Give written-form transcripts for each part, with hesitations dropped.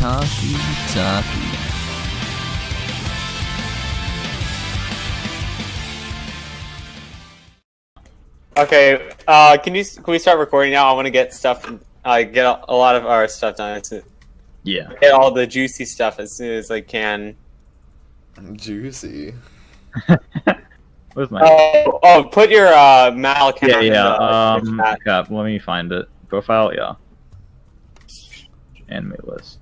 Otaku Taku. Okay, can we start recording now? I want to get stuff, get a lot of our stuff done. Yeah. Get all the juicy stuff as soon as I can. Juicy. Where's my? Put your Mal account. Yeah, yeah. In the chat. Yeah, let me find it. Profile, yeah. MyAnimeList.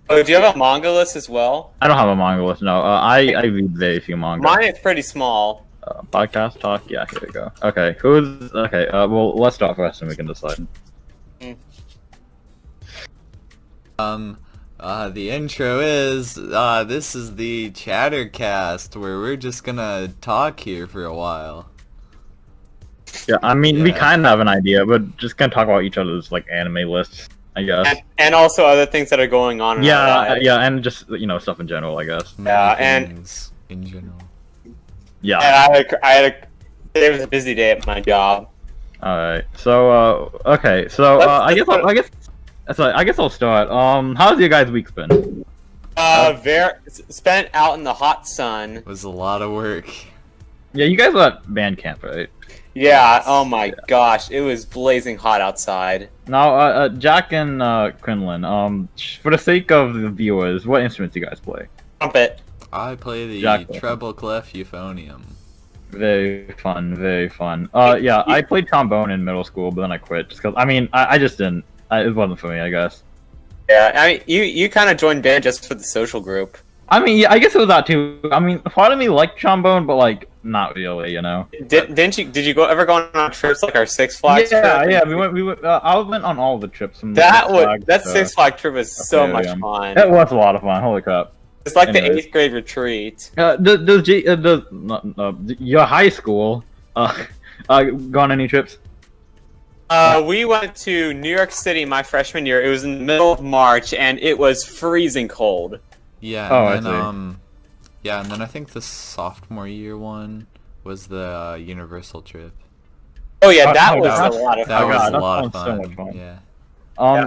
Oh, do you have a manga list as well? I don't have a manga list. No, I read very few manga. Mine is pretty small. Podcast talk. Yeah, here we go. Okay, who's okay? Well, let's start first, and we can decide. The intro is, this is the Chattercast, where we're just gonna talk here for a while. Yeah, I mean, we Yeah. kind of have an idea, but just gonna talk about each other's like anime lists, I guess. And also other things that are going on in our Yeah, lives. yeah, and just stuff in general, I guess. Yeah, Many and- things in general. Yeah. And it was a busy day at my job. All right. So, okay. So, I guess I'll start. How's your guys' week been? Spent out in the hot sun. It was a lot of work. Yeah, you guys were at band camp, right? Yeah, oh my gosh, it was blazing hot outside. Now, Jack and Quinlan, for the sake of the viewers, what instruments do you guys play? Trumpet. I play the Jack- treble clef euphonium. Very fun, very fun. Yeah, I played trombone in middle school, but then I quit just because. I mean, I just didn't. It wasn't for me, I guess. Yeah, I mean, you kind of joined band just for the social group. I mean, yeah, I guess it was that too. I mean, part of me liked trombone, but like, not really, you know. Did you ever go on trips like our Six Flags Yeah, trip? yeah. We went. I went on all the trips. From That Six Flags trip was so much fun. It was a lot of fun. Holy crap! It's like the Anyways. 8th grade retreat. Your high school gone any trips? We went to New York City my freshman year. It was in the middle of March, and it was freezing cold. Yeah, Oh, and I then, yeah, and then I think the sophomore year one was the Universal trip. Oh yeah, that Oh, was that's- a lot of That Oh, fun. was God, a that lot of sounds so fun. much fun. Yeah.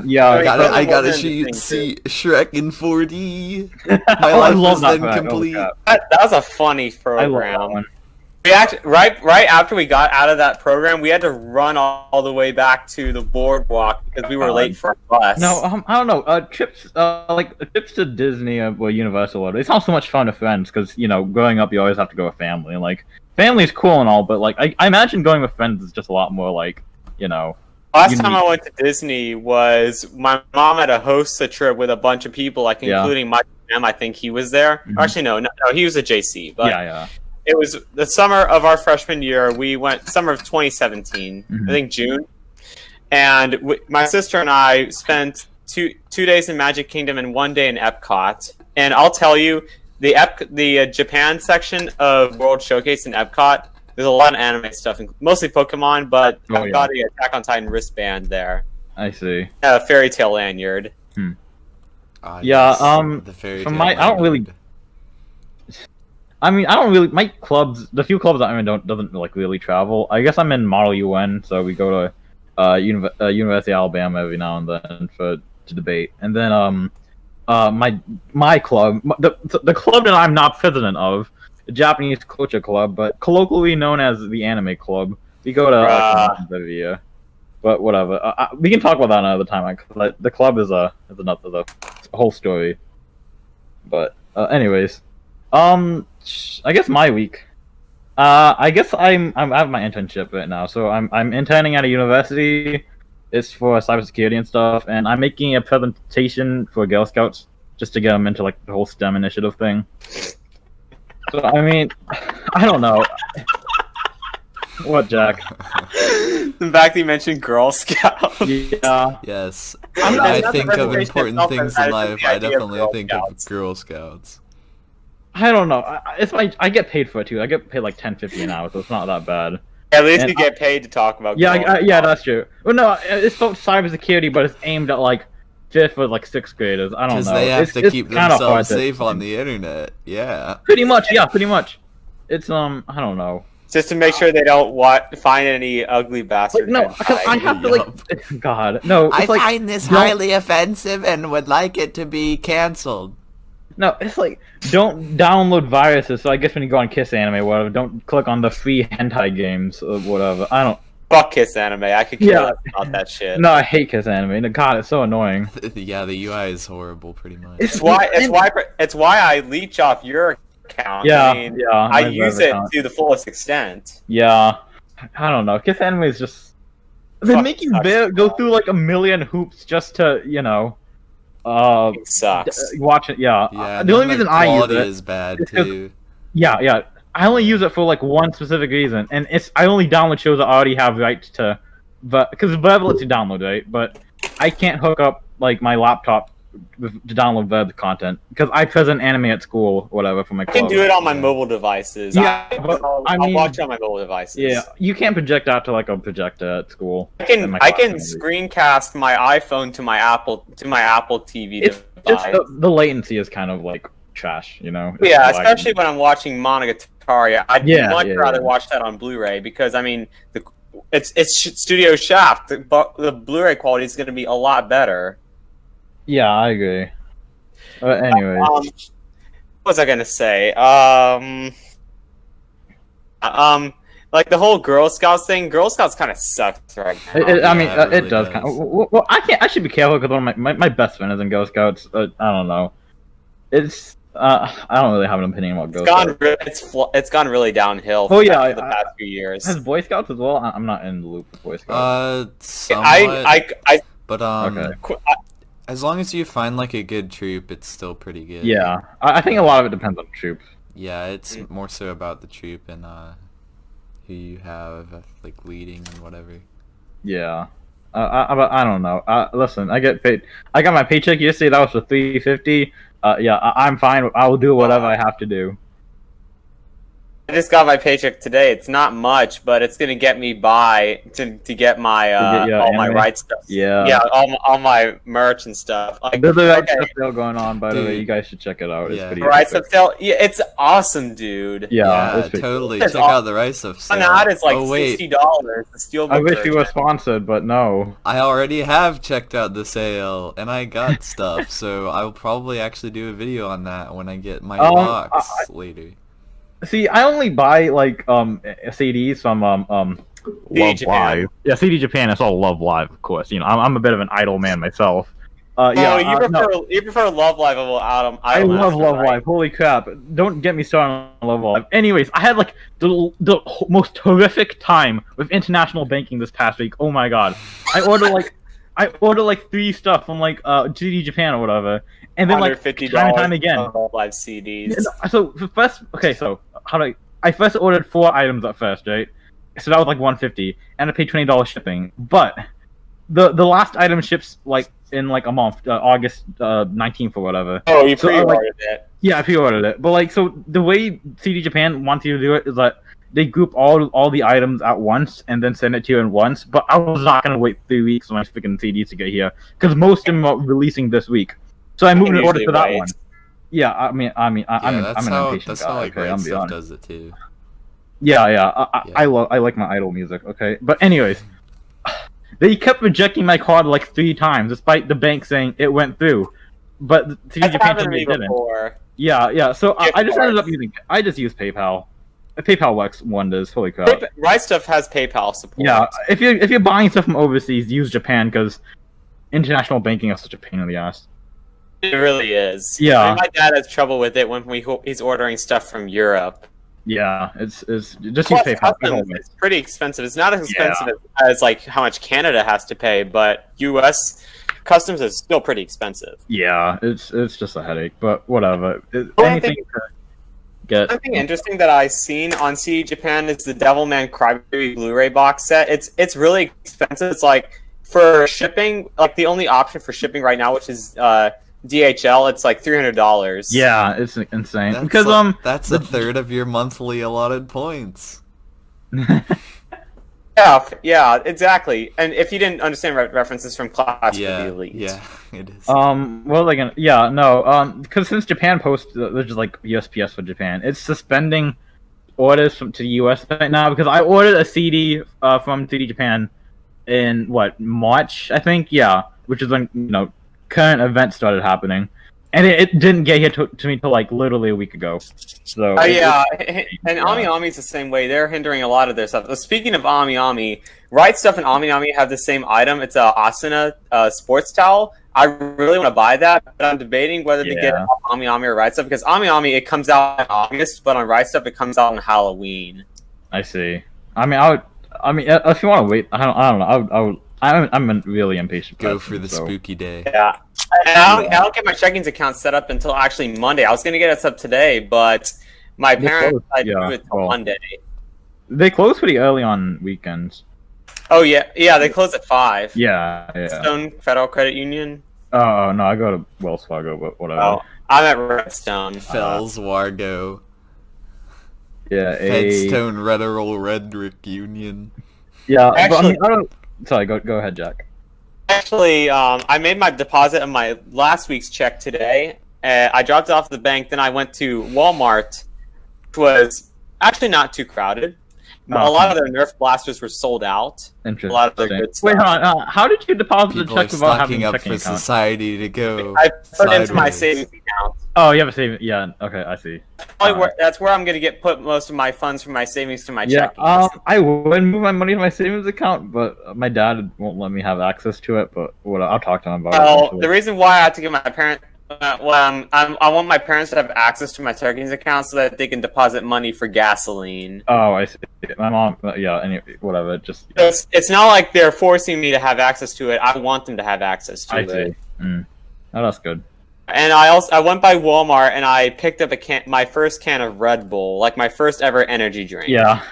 Yeah. I gotta- I gotta wasn't see interesting, Shrek in 4D. My Oh, I life love was that then fact. Holy complete. crap. That was a funny I love that program. one. We actually, right after we got out of that program, we had to run all the way back to the boardwalk because we were late for a bus. No, I don't know. Trips, trips to Disney or Universal. They sound so much fun with friends because growing up, you always have to go with family. And like, family's cool and all, but like, I imagine going with friends is just a lot more like, Last unique. time I went to Disney was my mom had to host a trip with a bunch of people, like Yeah. including Mike M. I think he was there. Mhm. Actually, no, he was a JC. But yeah. it was the summer of our freshman year. We went summer of 2017, Mhm. I think June, and my sister and I spent two days in Magic Kingdom and 1 day in Epcot. And I'll tell you, the Japan section of World Showcase in Epcot, there's a lot of anime stuff, mostly Pokemon, but Oh, I've got a Attack on Titan wristband there, I see. a Fairy Tail lanyard. Ah, Yeah, yes, the fairy from tale my- I don't really- land. I mean, I don't really. My clubs, the few clubs that I'm in, doesn't like really travel. I guess I'm in Model UN, so we go to University of Alabama every now and then to debate. And then my club, the club that I'm not president of, the Japanese Culture Club, but colloquially known as the Anime Club. We go to conventions every year. But whatever, we can talk about that another time. The club is another whole story. But anyways. I guess my week. I guess I have my internship right now, so I'm interning at a university. It's for cybersecurity and stuff, and I'm making a presentation for Girl Scouts just to get them into like the whole STEM initiative thing. So I mean, I don't know. What, Jack? The fact that you mentioned Girl Scout. Yeah. Yes. I'm When not- I not the think of presentation important itself, things but in just life, the I idea of definitely Girl think Scouts. of Girl Scouts. I don't know. I get paid for it too. I get paid like $10.50 an hour, so it's not that bad. At least And you get paid to talk about. Yeah, Girl yeah, Scouts. that's true. Well, no, it's about cybersecurity, but it's aimed at like 5th or like 6th graders. I don't Because know. they have It's to keep kinda hard themselves to safe on explain. the internet. Yeah. Pretty much, yeah, pretty much. It's I don't know. Just to make sure they don't find any ugly bastard. Like, no, because I have to like. God, no. I It's like, find this highly offensive and would like it to be canceled. no, it's like don't download viruses. So I guess when you go on Kiss Anime, whatever, don't click on the free hentai games or whatever. I don't. Fuck Kiss Anime. I could care less about that shit. No, I hate Kiss Anime. No, God, it's so annoying. Yeah, the UI is horrible, pretty much. It's why I leech off your account. Yeah, I mean, yeah. I my use Rev it account. to the fullest extent. Yeah, I don't know. Kiss Anime is just they Fuck, make you sucks. go through like a million hoops just to It sucks. watch it. Yeah, Yeah, the only and reason the I use quality it is bad is 'cause- too. yeah. I only use it for like one specific reason, and I only download shows I already have rights to, but because Verb lets you download, right? But I can't hook up like my laptop to download Verb content because I present anime at school, or whatever, for my I can club. do it on my mobile devices. Yeah, I'll watch it on my mobile devices. Yeah, you can't project out to like a projector at school. I in can my I class, can maybe. screencast my iPhone to my Apple TV It's device. just the latency is kind of like trash, you know. It's Yeah, lagging. especially when I'm watching Monogatari. I'd Yeah, much yeah, rather yeah. watch that on Blu-ray because I mean, it's Studio Shaft. The Blu-ray quality is going to be a lot better. Yeah, I agree. Anyway, What was I going to say? Like the whole Girl Scouts thing. Girl Scouts kind of sucks right now. I mean, Yeah, it it really does does. kind of. Well, I can't. I should be careful because one of my best friend is in Girl Scouts. I don't know. It's. I don't really have an opinion about Girl Scouts. It's gone really downhill. Oh, yeah, for the past few years. Has Boy Scouts as well? I'm not in the loop with Boy Scouts. Somewhat, I but Okay. as long as you find like a good troop, it's still pretty good. Yeah, I think a lot of it depends on the troop. Yeah, it's more so about the troop and who you have like leading and whatever. Yeah. I don't know. Listen, I get paid. I got my paycheck yesterday. That was for $350. Yeah, I'm fine. I will do whatever I have to do. I just got my paycheck today. It's not much, but it's gonna get me by to get my all my anime? rights stuff. Yeah. Yeah, all my merch and stuff. Like, There's a right okay, stuff sale going on, by the way. Dude. You guys should check it out. It's Yeah. pretty right epic. stuff sale. Yeah, it's awesome, dude. Yeah, it's pretty totally. cool. It's Check out the rice of An sale. ad is like Oh wait, $60. The steelbook I wish we were version. sponsored, but no. I already have checked out the sale and I got stuff, so I will probably actually do a video on that when I get my box later. See, I only buy like CDs from Love Japan. Live. Yeah, CD Japan. It's all Love Live, of course. You know, I'm a bit of an idol man myself. Oh, Yeah, you prefer Love Live over Adam? I love Love Live. Holy crap! Don't get me started on Love Live. Anyways, I had like the most horrific time with international banking this past week. Oh my god! I ordered like 3 stuff from like CD Japan or whatever, and then like $150 time and time again. Love Live CDs. So first, okay, so I first ordered 4 items at first, right? So that was like $150, and I paid $20 shipping. But the last item ships like in like a month, August 19th or whatever. Oh, you So, pre-ordered it. Yeah, I pre-ordered it. But like, so the way CD Japan wants you to do it is that they group all the items at once and then send it to you in once. But I was not gonna wait 3 weeks for my freaking CDs to get here because most of them are releasing this week. So I moved an order to that one. Yeah, I'm Yeah, an that's how impatient that's guy. how like Okay, Right I'm Stuff beyond. does it too. Yeah. Yeah. I like my idol music. Okay, but anyways, they kept rejecting my card like 3 times, despite the bank saying it went through. But CD That's Japan happened to told me me it didn't. before. Yeah. So Gift I just ended up cards. using. I just use PayPal. PayPal works wonders. Holy crap. Right Stuff has PayPal support. Yeah, if you're buying stuff from overseas, use Japan because international banking is such a pain in the ass. It really is. Yeah. I mean, my dad has trouble with it when he's ordering stuff from Europe. Yeah, it's just use Plus, PayPal. customs is pretty expensive. It's not as expensive as like how much Canada has to pay, but U.S. customs is still pretty expensive. Yeah, it's just a headache, but whatever. Well, Anything to get. Something interesting that I've seen on CD Japan is the Devilman Crybaby Blu-ray box set. It's really expensive. It's like for shipping, like the only option for shipping right now, which is DHL, it's like $300. Yeah, it's insane That's because that's a third of your monthly allotted points. Yeah, exactly. And if you didn't understand references from Clash of the Elite. Yeah, it is. what are they gonna? Yeah, no. Because since Japan Post, there's just like USPS for Japan. It's suspending orders to the US right now because I ordered a CD from CD Japan in March, I think, yeah, which is when current events started happening, and it didn't get here to me till like literally a week ago. So and AmiAmi's the same way. They're hindering a lot of their stuff. Speaking of AmiAmi, Right Stuff and AmiAmi have the same item. It's a Asuna sports towel. I really want to buy that, but I'm debating whether to get it off AmiAmi or Right Stuff because AmiAmi it comes out in August, but on Right Stuff it comes out on Halloween. I see. I mean, if you want to wait, I don't know. I'm really impatient. Go for the spooky day. Yeah. And I don't get my checkings account set up until actually Monday. I was going to get it set up today, but my parents decided to do it till Monday. They close pretty early on weekends. Oh, yeah, they close at 5. Yeah. Stone Federal Credit Union? Oh, no, I go to Wells Fargo, but whatever. Oh, I'm at Redstone. Fells Wargo. Yeah, Headstone Federal Redrick Union. Yeah, actually, but I don't... Sorry, go ahead, Jack. Actually, I made my deposit on my last week's check today. I dropped it off at the bank, then I went to Walmart, which was actually not too crowded. A lot of their Nerf blasters were sold out. Interesting. A lot of their good stuff. Wait, how did you deposit the check without having a up checking for account? society to go. I put it into my sideways. savings account. Oh, you have a savings. Yeah, okay, I see. That's where I'm going to put most of my funds from my savings to my checking. I would move my money to my savings account, but my dad won't let me have access to it. But I'll talk to him about it. Well, the reason why I have to give my parents, I want my parents to have access to my savings account so that they can deposit money for gasoline. Oh, I see. My mom, yeah. Anyway, whatever. Just. Yeah. It's not like they're forcing me to have access to it. I want them to have access to it. I see. Oh, that's good. And I went by Walmart and I picked up my first can of Red Bull, like my first ever energy drink. Yeah.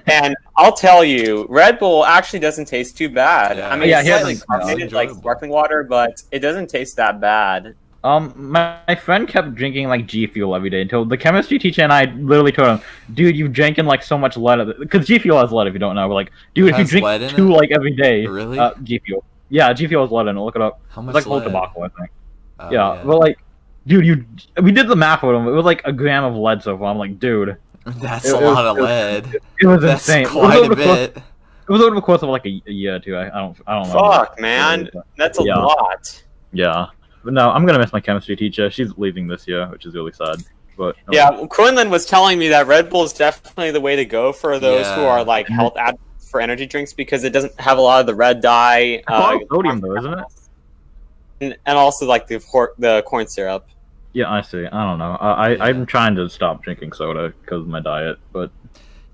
And I'll tell you, Red Bull actually doesn't taste too bad. Yeah. I mean, it's slightly carbonated like enjoyable. sparkling water, but it doesn't taste that bad. My friend kept drinking like G Fuel every day until the chemistry teacher and I literally told him, "Dude, you've drinking like so much lead because G Fuel has lead. If you don't know, we're like, dude, if you drink 2 like every day, Really? G Fuel, yeah, G Fuel has lead in it. Look it up. How It's much like whole lead? tobacco, I think. Oh, Yeah, but like, dude, we did the math with him. It was like a gram of lead so far. I'm like, dude, That's a lot of lead. it was That's insane. quite a bit. It was over the course of like a year or two. I don't know. Fuck, man, that's a lot. Yeah, but no, I'm gonna miss my chemistry teacher. She's leaving this year, which is really sad. But Yeah, Quinlan was telling me that Red Bull is definitely the way to go for those who are like health advocates for energy drinks because it doesn't have a lot of the red dye. Sodium though, isn't it? And also like the corn syrup. Yeah, I see. I don't know. I'm trying to stop drinking soda because of my diet, but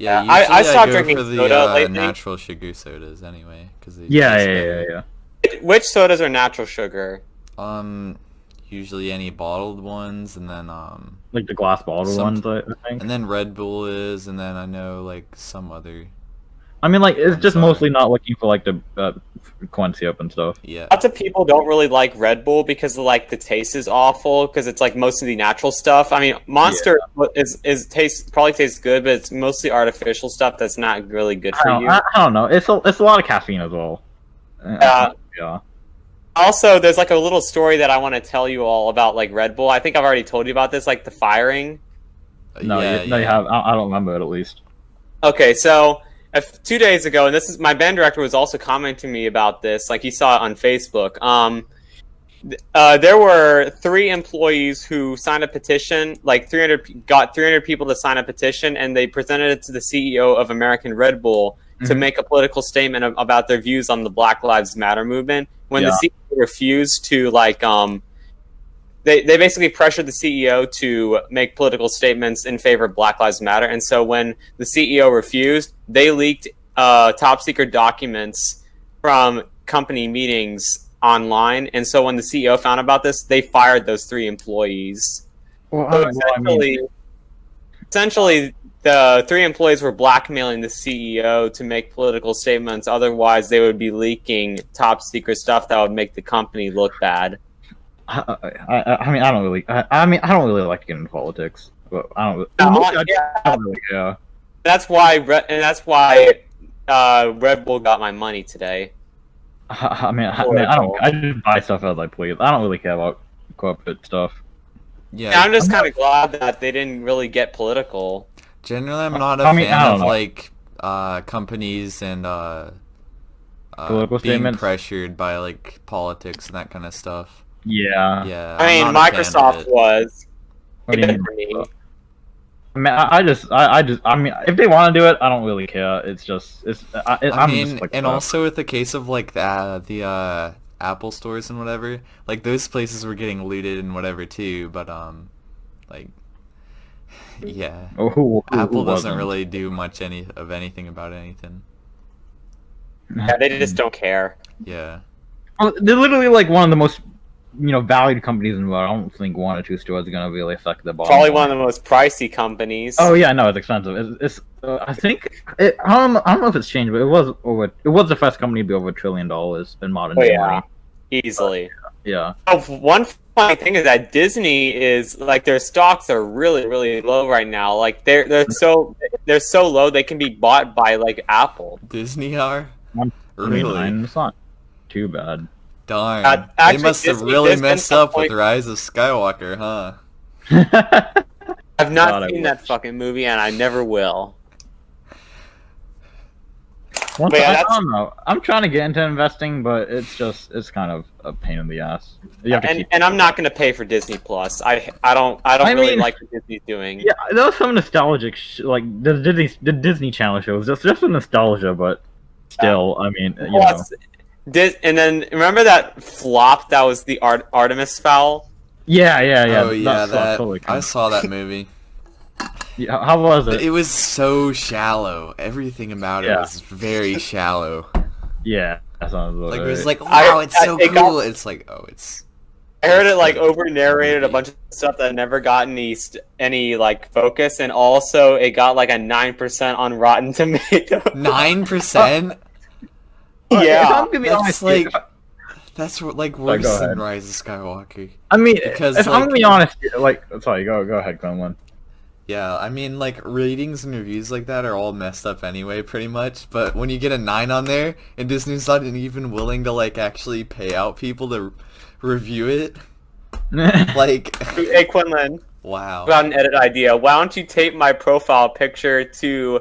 Yeah, I usually stopped go drinking for the soda lately. natural sugar sodas anyway, because yeah. Which sodas are natural sugar? Usually any bottled ones, and then like the glass bottle ones, I think. and then Red Bull is, and then I know like some other. I mean, like it's just mostly not looking for like the corn syrup and stuff. Yeah. Lots of people don't really like Red Bull because like the taste is awful because it's like mostly natural stuff. I mean, Monster probably tastes good, but it's mostly artificial stuff that's not really good for you. I don't know. It's a lot of caffeine as well. Yeah. Also, there's like a little story that I want to tell you all about like Red Bull. I think I've already told you about this, like the firing. No, you have. I don't remember it at least. Okay, so 2 days ago, and this is my band director was also commenting to me about this. Like he saw it on Facebook. There were 3 employees who signed a petition. Like 300 people to sign a petition, and they presented it to the CEO of American Red Bull to make a political statement about their views on the Black Lives Matter movement. When the CEO refused to they basically pressured the CEO to make political statements in favor of Black Lives Matter. And so when the CEO refused, they leaked top secret documents from company meetings online. And so when the CEO found about this, they fired those 3 employees. So essentially, the 3 employees were blackmailing the CEO to make political statements. Otherwise, they would be leaking top secret stuff that would make the company look bad. I mean, I don't really like to get into politics, but I don't really care. That's why Red Bull got my money today. I just buy stuff as I please. I don't really care about corporate stuff. Yeah, I'm just kind of glad that they didn't really get political. Generally, I'm not a I mean, I fan don't of know. like companies and Political being statements? pressured by like politics and that kind of stuff. Yeah. Yeah, I mean, I'm not a fan of Microsoft it. was. What do you Good mean? for me. I mean, I mean, if they want to do it, I don't really care. It's just, I I'm mean, just like, and also with the case of like the Apple stores and whatever, like those places were getting looted and whatever too. But like, yeah, who Apple doesn't wasn't? really do much anything about anything. Yeah, they just don't care. Yeah. Well, they're literally like one of the most, valued companies in the world. I don't think one or two stores are gonna really affect the bottom Probably line. one of the most pricey companies. Oh yeah, no, it's expensive. I think I don't know if it's changed, but it was the first company to be over $1 trillion in modern Oh, day yeah. money. Easily. Yeah. Oh, one funny thing is that Disney is like their stocks are really, really low right now. Like they're so low they can be bought by like Apple. Disney are? 129. Really? It's not too bad. Darn. Actually, they must have Disney- really there's been messed some up with point- Rise of Skywalker, huh? I've not God, I seen wish. that fucking movie, and I never will. Once But yeah, I that's- don't know. I'm trying to get into investing, but it's kind of a pain in the ass. You have to keep. And I'm not going to pay for Disney Plus. I don't I really mean- like what Disney's doing. Yeah, there was some nostalgic like the Disney Channel shows. Just a nostalgia, but still, I mean, you know. Plus, and then remember that flop that was the Artemis Fowl? Yeah. Oh yeah, that totally I saw that movie. Yeah, how was it? It was so shallow. Everything about it Yeah. was very shallow. Yeah, that sounds Like it right. was like, wow, it's so it got- cool. It's like, oh, it's. I heard it like over narrated a bunch of stuff that never got any like focus, and also it got like a 9% on Rotten Tomatoes. 9%. If Yeah, I'm gonna be That's honest, like here, that's like go worse than ahead. Rise of Skywalker. I mean, because, if I'm like- gonna be honest, here, like, sorry, go ahead, Quinlan. Yeah, I mean, like, ratings and reviews like that are all messed up anyway, pretty much. But when you get a 9 on there, and Disney's not even willing to, like, actually pay out people to review it, like, Hey Quinlan, wow. got an edit idea. Why don't you tape my profile picture to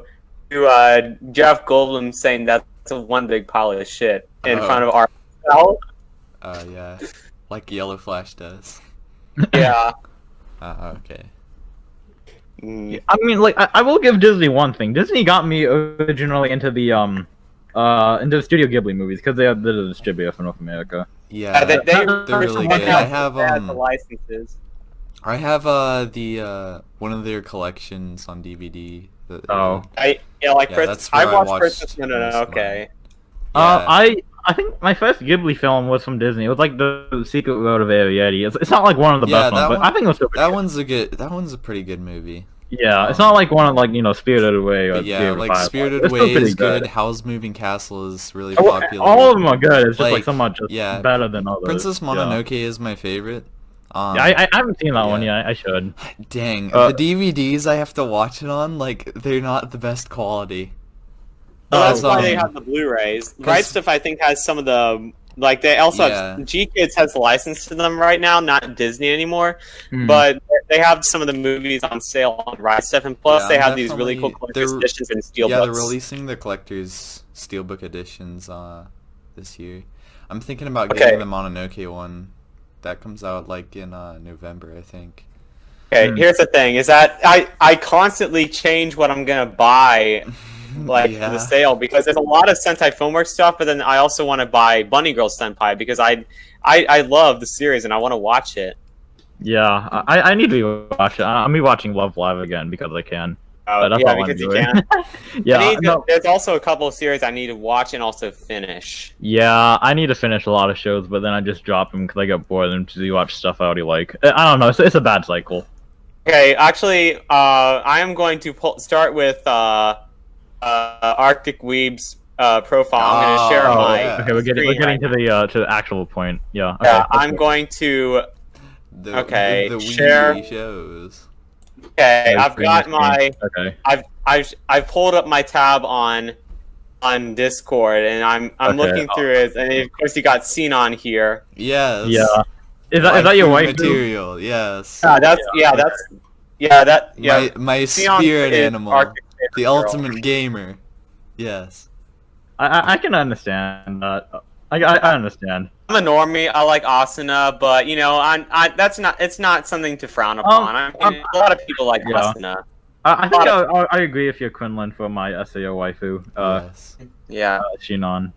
Jeff Goldblum saying that's one big pile of shit in Oh. front of our cell? Yeah, like Yellow Flash does. Yeah. Okay. Mm. I mean, like, I will give Disney one thing. Disney got me originally into the Studio Ghibli movies because they're the distributor for North America. Yeah, They're really good. I have the licenses. I have the one of their collections on DVD. Oh. I that's where I watched watched Princess. No, most of okay. Yeah. I think my first Ghibli film was from Disney. It was like the Secret Road of Arrietty. It's not like one of the Yeah, best ones, that but one- I think it was still pretty that good. one's a pretty good movie. Yeah, it's not like one of Spirited Away or But yeah, Spirited like Firefly. Spirited It's still Away pretty is good. Howl's Moving Castle is really popular. All of them are good. It's just like Like, some are just yeah, better than others. Princess Yeah. Mononoke is my favorite. Yeah, I haven't seen that one yeah. yet. I should. Dang, Uh, the DVDs I have to watch it on, like, they're not the best quality. Well, that's why um, they have the Blu-rays. Right Stuff, I think, has some of the like they also Yeah. have G-Kids has the license to them right now, not Disney anymore. Hmm. But they have some of the movies on sale on Right Stuff, and plus Yeah, they I'm have these really cool definitely- collector's they're- editions and steelbooks. Yeah, they're releasing the collector's steelbook editions this year. I'm thinking about Okay. getting the Mononoke one. That comes out like in November, I think. Okay, Hmm. here's the thing: is that I constantly change what I'm gonna buy, like for Yeah. the sale, because there's a lot of Sentai Filmworks stuff, but then I also want to buy Bunny Girl Senpai because I love the series and I want to watch it. Yeah, I need to watch it. I'm be watching Love Live again because I can. That's yeah, all I'm because you doing. can. Yeah, no, There's also a couple of series I need to watch and also finish. yeah, I need to finish a lot of shows, but then I just drop them because I get bored and to watch stuff I already like. I don't know. It's a bad cycle. Okay, actually, I am going to start with Arctic Weeb's profile. I'm going to share Oh, my. yeah. Okay, we're getting screen to the actual point. Yeah. Okay, Yeah, let's I'm go. going to. Okay, the share. Wii shows. Okay, Yeah, I've got screen. my. Okay. I've pulled up my tab on Discord, and I'm Okay, looking through it, and of course you got Scene on here. Yes. Yeah. Is that your Waifu wife? material? Yes. That's Yeah, that. Yeah, My Sion spirit is animal, Arctic's favorite the girl. ultimate gamer. Yes. I can understand that. I understand. I'm a normie. I like Asuna, but it's not something to frown upon. I mean, a lot of people like yeah. Asuna. I think I agree with you, Quinlan, for my SAO waifu. Yes. Yeah, Shinon.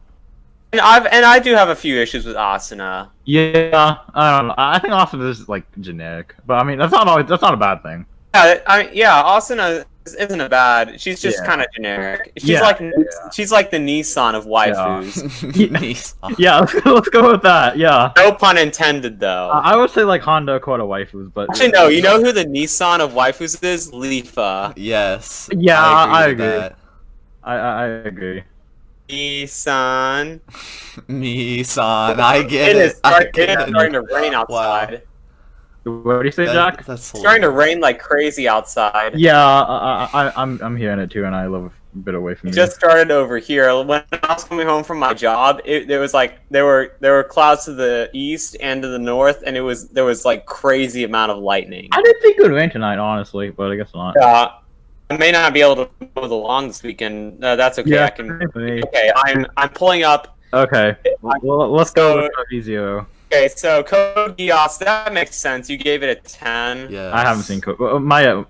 and I do have a few issues with Asuna. Yeah, I don't know. I think Asuna is like generic, but I mean that's not a bad thing. Yeah, Asuna isn't a bad. She's just kind of generic. She's she's like the Nissan of waifus. Nissan. Yeah, let's go with that. Yeah. No pun intended, though. I would say like Honda Accord of waifus, but actually no. You know who the Nissan of waifus is? Lifa. Yes. Yeah, I agree. That. I agree. Nissan. Nissan. I get it. It is starting to rain outside. What do you say, Jack? That's it's starting to rain like crazy outside. Yeah, I'm hearing it too, and I live a bit away from It you. just started over here. When I was coming home from my job, there was like there were clouds to the east and to the north, and there was like crazy amount of lightning. I didn't think it would rain tonight, honestly, but I guess not. I may not be able to mow the lawn this weekend. That's okay. Yeah, I can. Okay, I'm pulling up. Okay, well, let's go with V0. Okay, so Code Geass, that makes sense. You gave it a 10. Yeah. I haven't seen Code. So my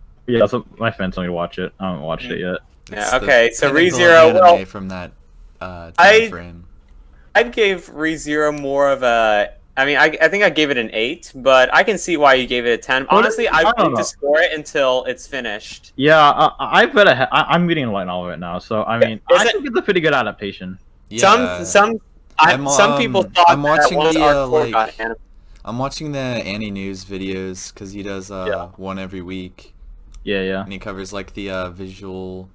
friends told me to watch it. I haven't watched it yet. Yeah. Okay, so pinnacle ReZero. Well, anime from that time frame. I'd give ReZero more of a. I mean, I think I gave it an 8, but I can see why you gave it a 10. Honestly, I wouldn't to score it until it's finished. Yeah, I've read I'm reading a light novel right now, so I mean, I think it's a pretty good adaptation. Yeah. Some people thought I'm watching I'm watching the Annie News videos because he does one every week. Yeah. And he covers like the visual,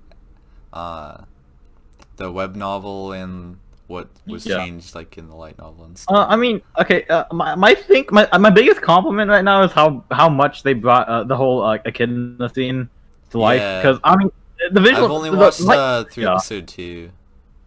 the web novel and what was changed like in the light novel and stuff. I mean, okay. My biggest compliment right now is how much they brought the whole echidna scene to life. Because I mean, the visual. I've only watched through episode 2.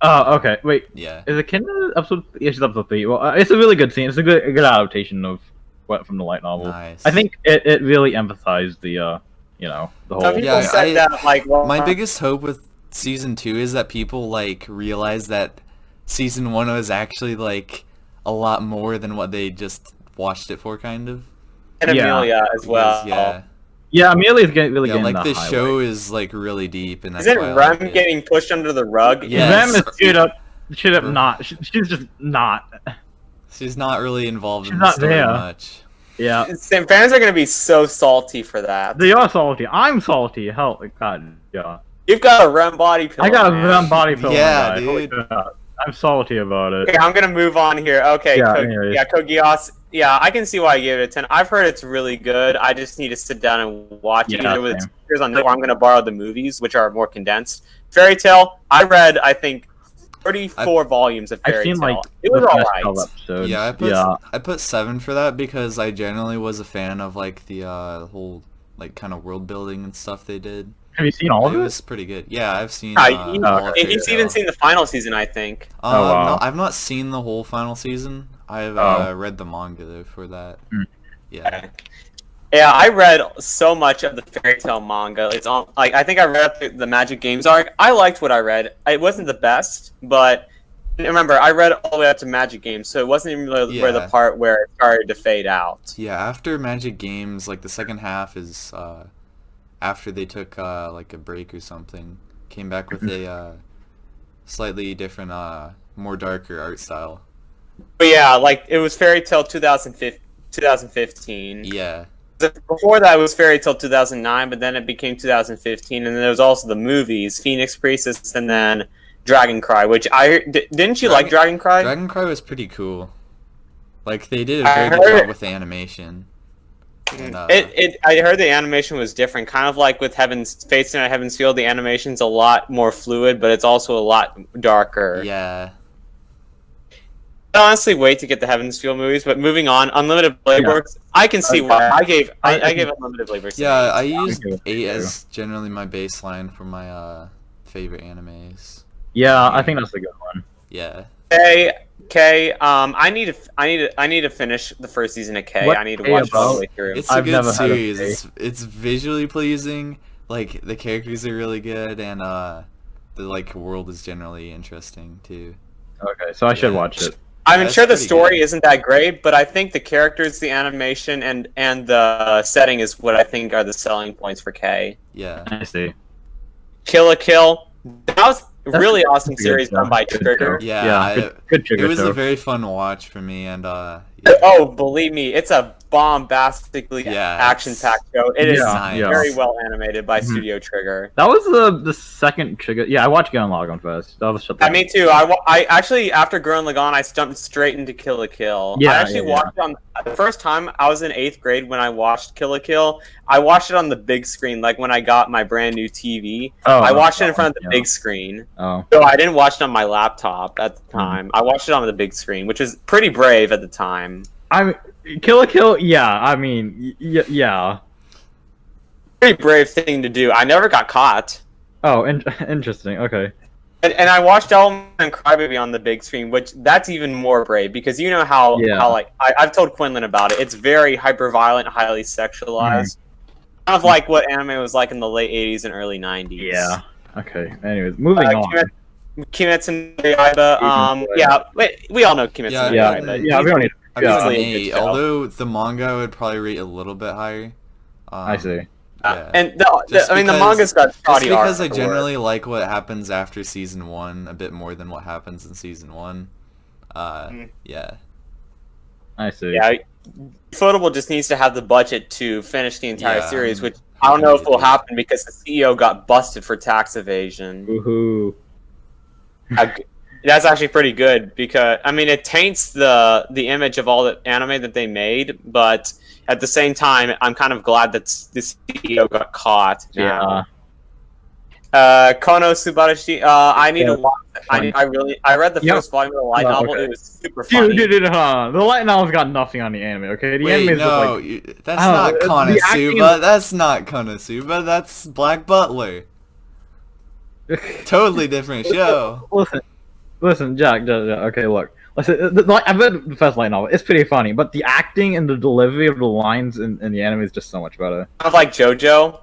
Oh, okay. Wait. Yeah. Is Echidna episode? Yeah, she's episode 3. Well, it's a really good scene. It's a good adaptation of what from the light novel. Nice. I think it really emphasized the the whole. Some people said that like my biggest hope with season 2 is that people like realize that season 1 was actually like a lot more than what they just watched it for, kind of. And Amelia as well. Yeah, Amelia's getting getting like this show is like really deep, and that's isn't why Rem getting pushed under the rug? Rem is straight up not. She's just not. She's not really involved in the story much. Yeah. Fans are gonna be so salty for that. They are salty. I'm salty. Hell, God, yeah. You've got a Rem body pillow. I got a Rem body pillow. Yeah, dude. I'm salty about it. Okay, I'm gonna move on here. Okay, yeah, Code Geass. Yeah, I can see why you gave it a 10. I've heard it's really good. I just need to sit down and watch it. Either with speakers on, or I'm going to borrow the movies, which are more condensed. Fairy Tail, I read, I think, 34 volumes of Fairy Tail. Like, it was alright. Yeah, I put 7 for that because I generally was a fan of like the whole like kind of world building and stuff they did. Have you seen all of it? It was pretty good. Yeah, I've seen. He's even seen the final season, I think. No, I've not seen the whole final season. I've read the manga though for that. Yeah. Yeah, I read so much of the Fairy Tail manga. It's all like I think I read up the Magic Games arc. I liked what I read. It wasn't the best, but remember I read all the way up to Magic Games, so it wasn't even really where the part where it started to fade out. Yeah, after Magic Games, like the second half is after they took like a break or something, came back with a slightly different, more darker art style. But yeah, like it was Fairy Tail 2015. Yeah. Before that, it was Fairy Tail 2009, but then it became 2015, and then there was also the movies, Phoenix Priestess, and then Dragon Cry, which didn't you like Dragon Cry? Dragon Cry was pretty cool. Like they did a very good job with the animation. And, I heard the animation was different, kind of like with Fates and Heaven's Field. The animation's a lot more fluid, but it's also a lot darker. Yeah. I honestly wait to get the Heaven's Field movies, but moving on, Unlimited Blade Works, I can see why. I gave Unlimited Blade Works. Yeah, I used 8 as generally my baseline for my favorite animes. Yeah, I think that's a good one. Yeah. Okay, K. I need to finish the first season of K. What I need to K watch it all about? the way through. It's a I've good never heard of series. K. It's visually pleasing. Like the characters are really good, and the like world is generally interesting too. Okay, so I should Yeah. watch it. I'm That's sure the pretty story good. isn't that great, but I think the characters, the animation, and the setting is what I think are the selling points for K. Yeah. I see. Kill a Kill. That was a That's really a awesome good series show. done by Good Trigger. show. Yeah, good Trigger It was show. a very fun watch for me, and yeah. Oh, believe me, it's a bombastically Yeah, action-packed show. It is Yeah, yeah. very well animated by Mhm. Studio Trigger. That was the second Trigger. Yeah, I watched Gun Gale Online first. That was Me too. I actually, after Gurren Lagann, I jumped straight into Kill la Kill. Yeah, I actually watched it on the first time I was in 8th grade when I watched Kill la Kill. I watched it on the big screen, like when I got my brand new TV. Oh, I watched it in front of the yeah. big screen. Oh, So I didn't watch it on my laptop at Hmm. the time. I watched it on the big screen, which was pretty brave at the time. I mean, Kill la Kill. Yeah, I mean, yeah. Pretty brave thing to do. I never got caught. Oh, interesting. Okay. And I watched Element and Crybaby on the big screen, which that's even more brave because you know how like I've told Quinlan about it. It's very hyper violent, highly sexualized, kind of like what anime was like in the late '80s and early '90s. Yeah. Okay. Anyways, moving on. Kimetsu no Yaiba. Yeah, we all know Kimetsu no Yeah. Yaiba. Yeah. We don't need. I mean, Yeah. it's an Easily a good 8, show. although the manga I would probably rate a little bit higher. I see. Yeah. And Just I mean, the because- manga's got Just shoddy art. because I generally like what happens after season 1 a bit more than what happens in season 1. Yeah. I see. Yeah, Ufotable just needs to have the budget to finish the entire Yeah, series, I'm which I don't know if will hoping they do. happen because the CEO got busted for tax evasion. Woohoo. That's actually pretty good because I mean it taints the image of all the anime that they made, but at the same time, I'm kind of glad that the CEO got caught. Yeah. Kono Subarashi. I need to watch. Funny. I read the first volume of the light novel. Okay. It was super funny. Dude, the light novel's got nothing on the anime. Okay, the Wait, anime is no, just like. that's I not don't know, the acting Konosuba. That's not Konosuba. That's Black Butler. Totally different show. Listen, Jack. Okay, look. Listen, I've read the first light novel. It's pretty funny, but the acting and the delivery of the lines in the anime is just so much better. Kind of like JoJo.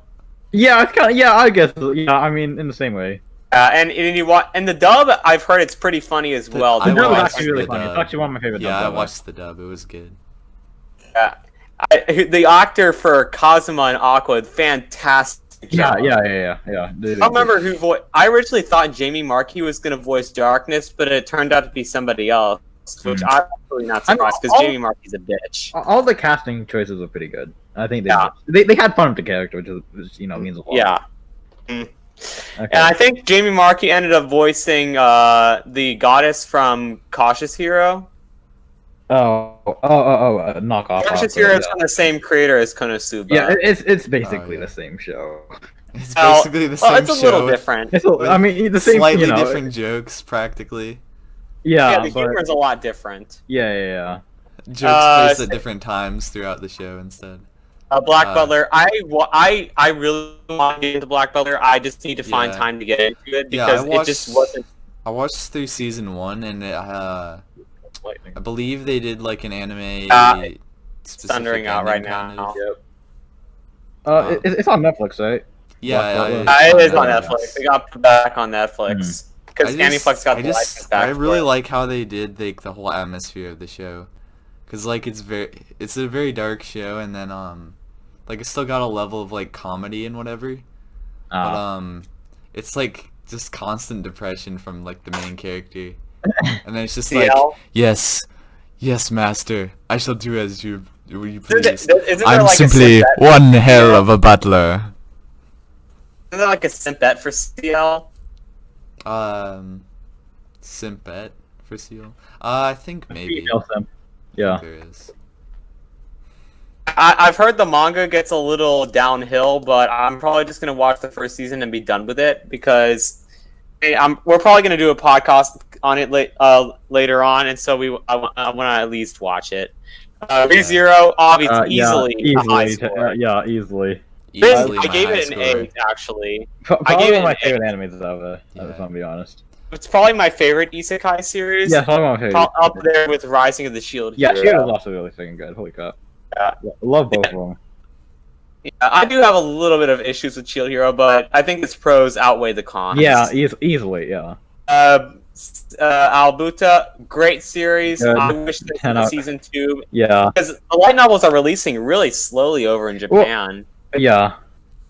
Yeah, it's kind of. Yeah, I guess. Yeah, I mean, in the same way. And you watch, and the dub, I've heard it's pretty funny as well. The I dub is watched actually really the funny. It's dub. actually one of my favorite Yeah, dubs I ever. watched the dub. It was good. The actor for Kazuma and Aqua, fantastic. Yeah. job. Yeah. I don't remember who voiced. I originally thought Jamie Markey was going to voice Darkness, but it turned out to be somebody else, which I'm really not surprised because all- Jamie Markey's a bitch. All the casting choices were pretty good. I think Yeah. they had fun with the character, which means a lot. Yeah. Okay. And I think Jamie Markey ended up voicing the goddess from Cautious Hero. Knockoff. Cautious Hero is from the same creator as Konosuba. Yeah, it's basically yeah. the same show. It's Well, basically the same it's a show. little different. I mean, the same. Slightly you know, different jokes, practically. Yeah, Yeah, the but humor is a lot different. yeah. Jokes placed so- at different times throughout the show instead. Black Butler. I really want to get into Black Butler. I just need to find Yeah. time to get into it Yeah, because I it just wasn't. I watched through season 1, and I believe they did like an anime. specific Thundering out right ending kind now. of. It's on Netflix, right? Yeah, It is on Yeah. Netflix. It got put back on Netflix because Aniplex got the license back. I really for it. like how they did like the whole atmosphere of the show, cause like it's a very dark show, and then like it's still got a level of like comedy and whatever, but it's like just constant depression from like the main character, and then it's just like CL? yes, master, I shall do as you Isn't please. there like I'm a simply Sinbad- one hell of a butler. Isn't there like a simp bet for CL? Simp bet for Seal. I think maybe Female simp. Yeah. there is. I've heard the manga gets a little downhill, but I'm probably just gonna watch the first season and be done with it because we're probably gonna do a podcast on it later on, and so I want to at least watch it. ReZero, obviously, easily a high score. Yeah, easily. Easily I my gave high it an score. 8, actually. Probably gave one it of my an favorite animes ever. Yeah. If I'm being honest. It's probably my favorite isekai series. Yeah, talking about Up there with Rising of the Shield Yeah, Hero. Shield is also really freaking good. Holy crap. Yeah. I love both of them. Yeah, I do have a little bit of issues with Shield Hero, but I think its pros outweigh the cons. Yeah, easily, yeah. Albuta, great series. Good. I wish there 10 was out. season 2. Yeah. Because the light novels are releasing really slowly over in Japan. Yeah.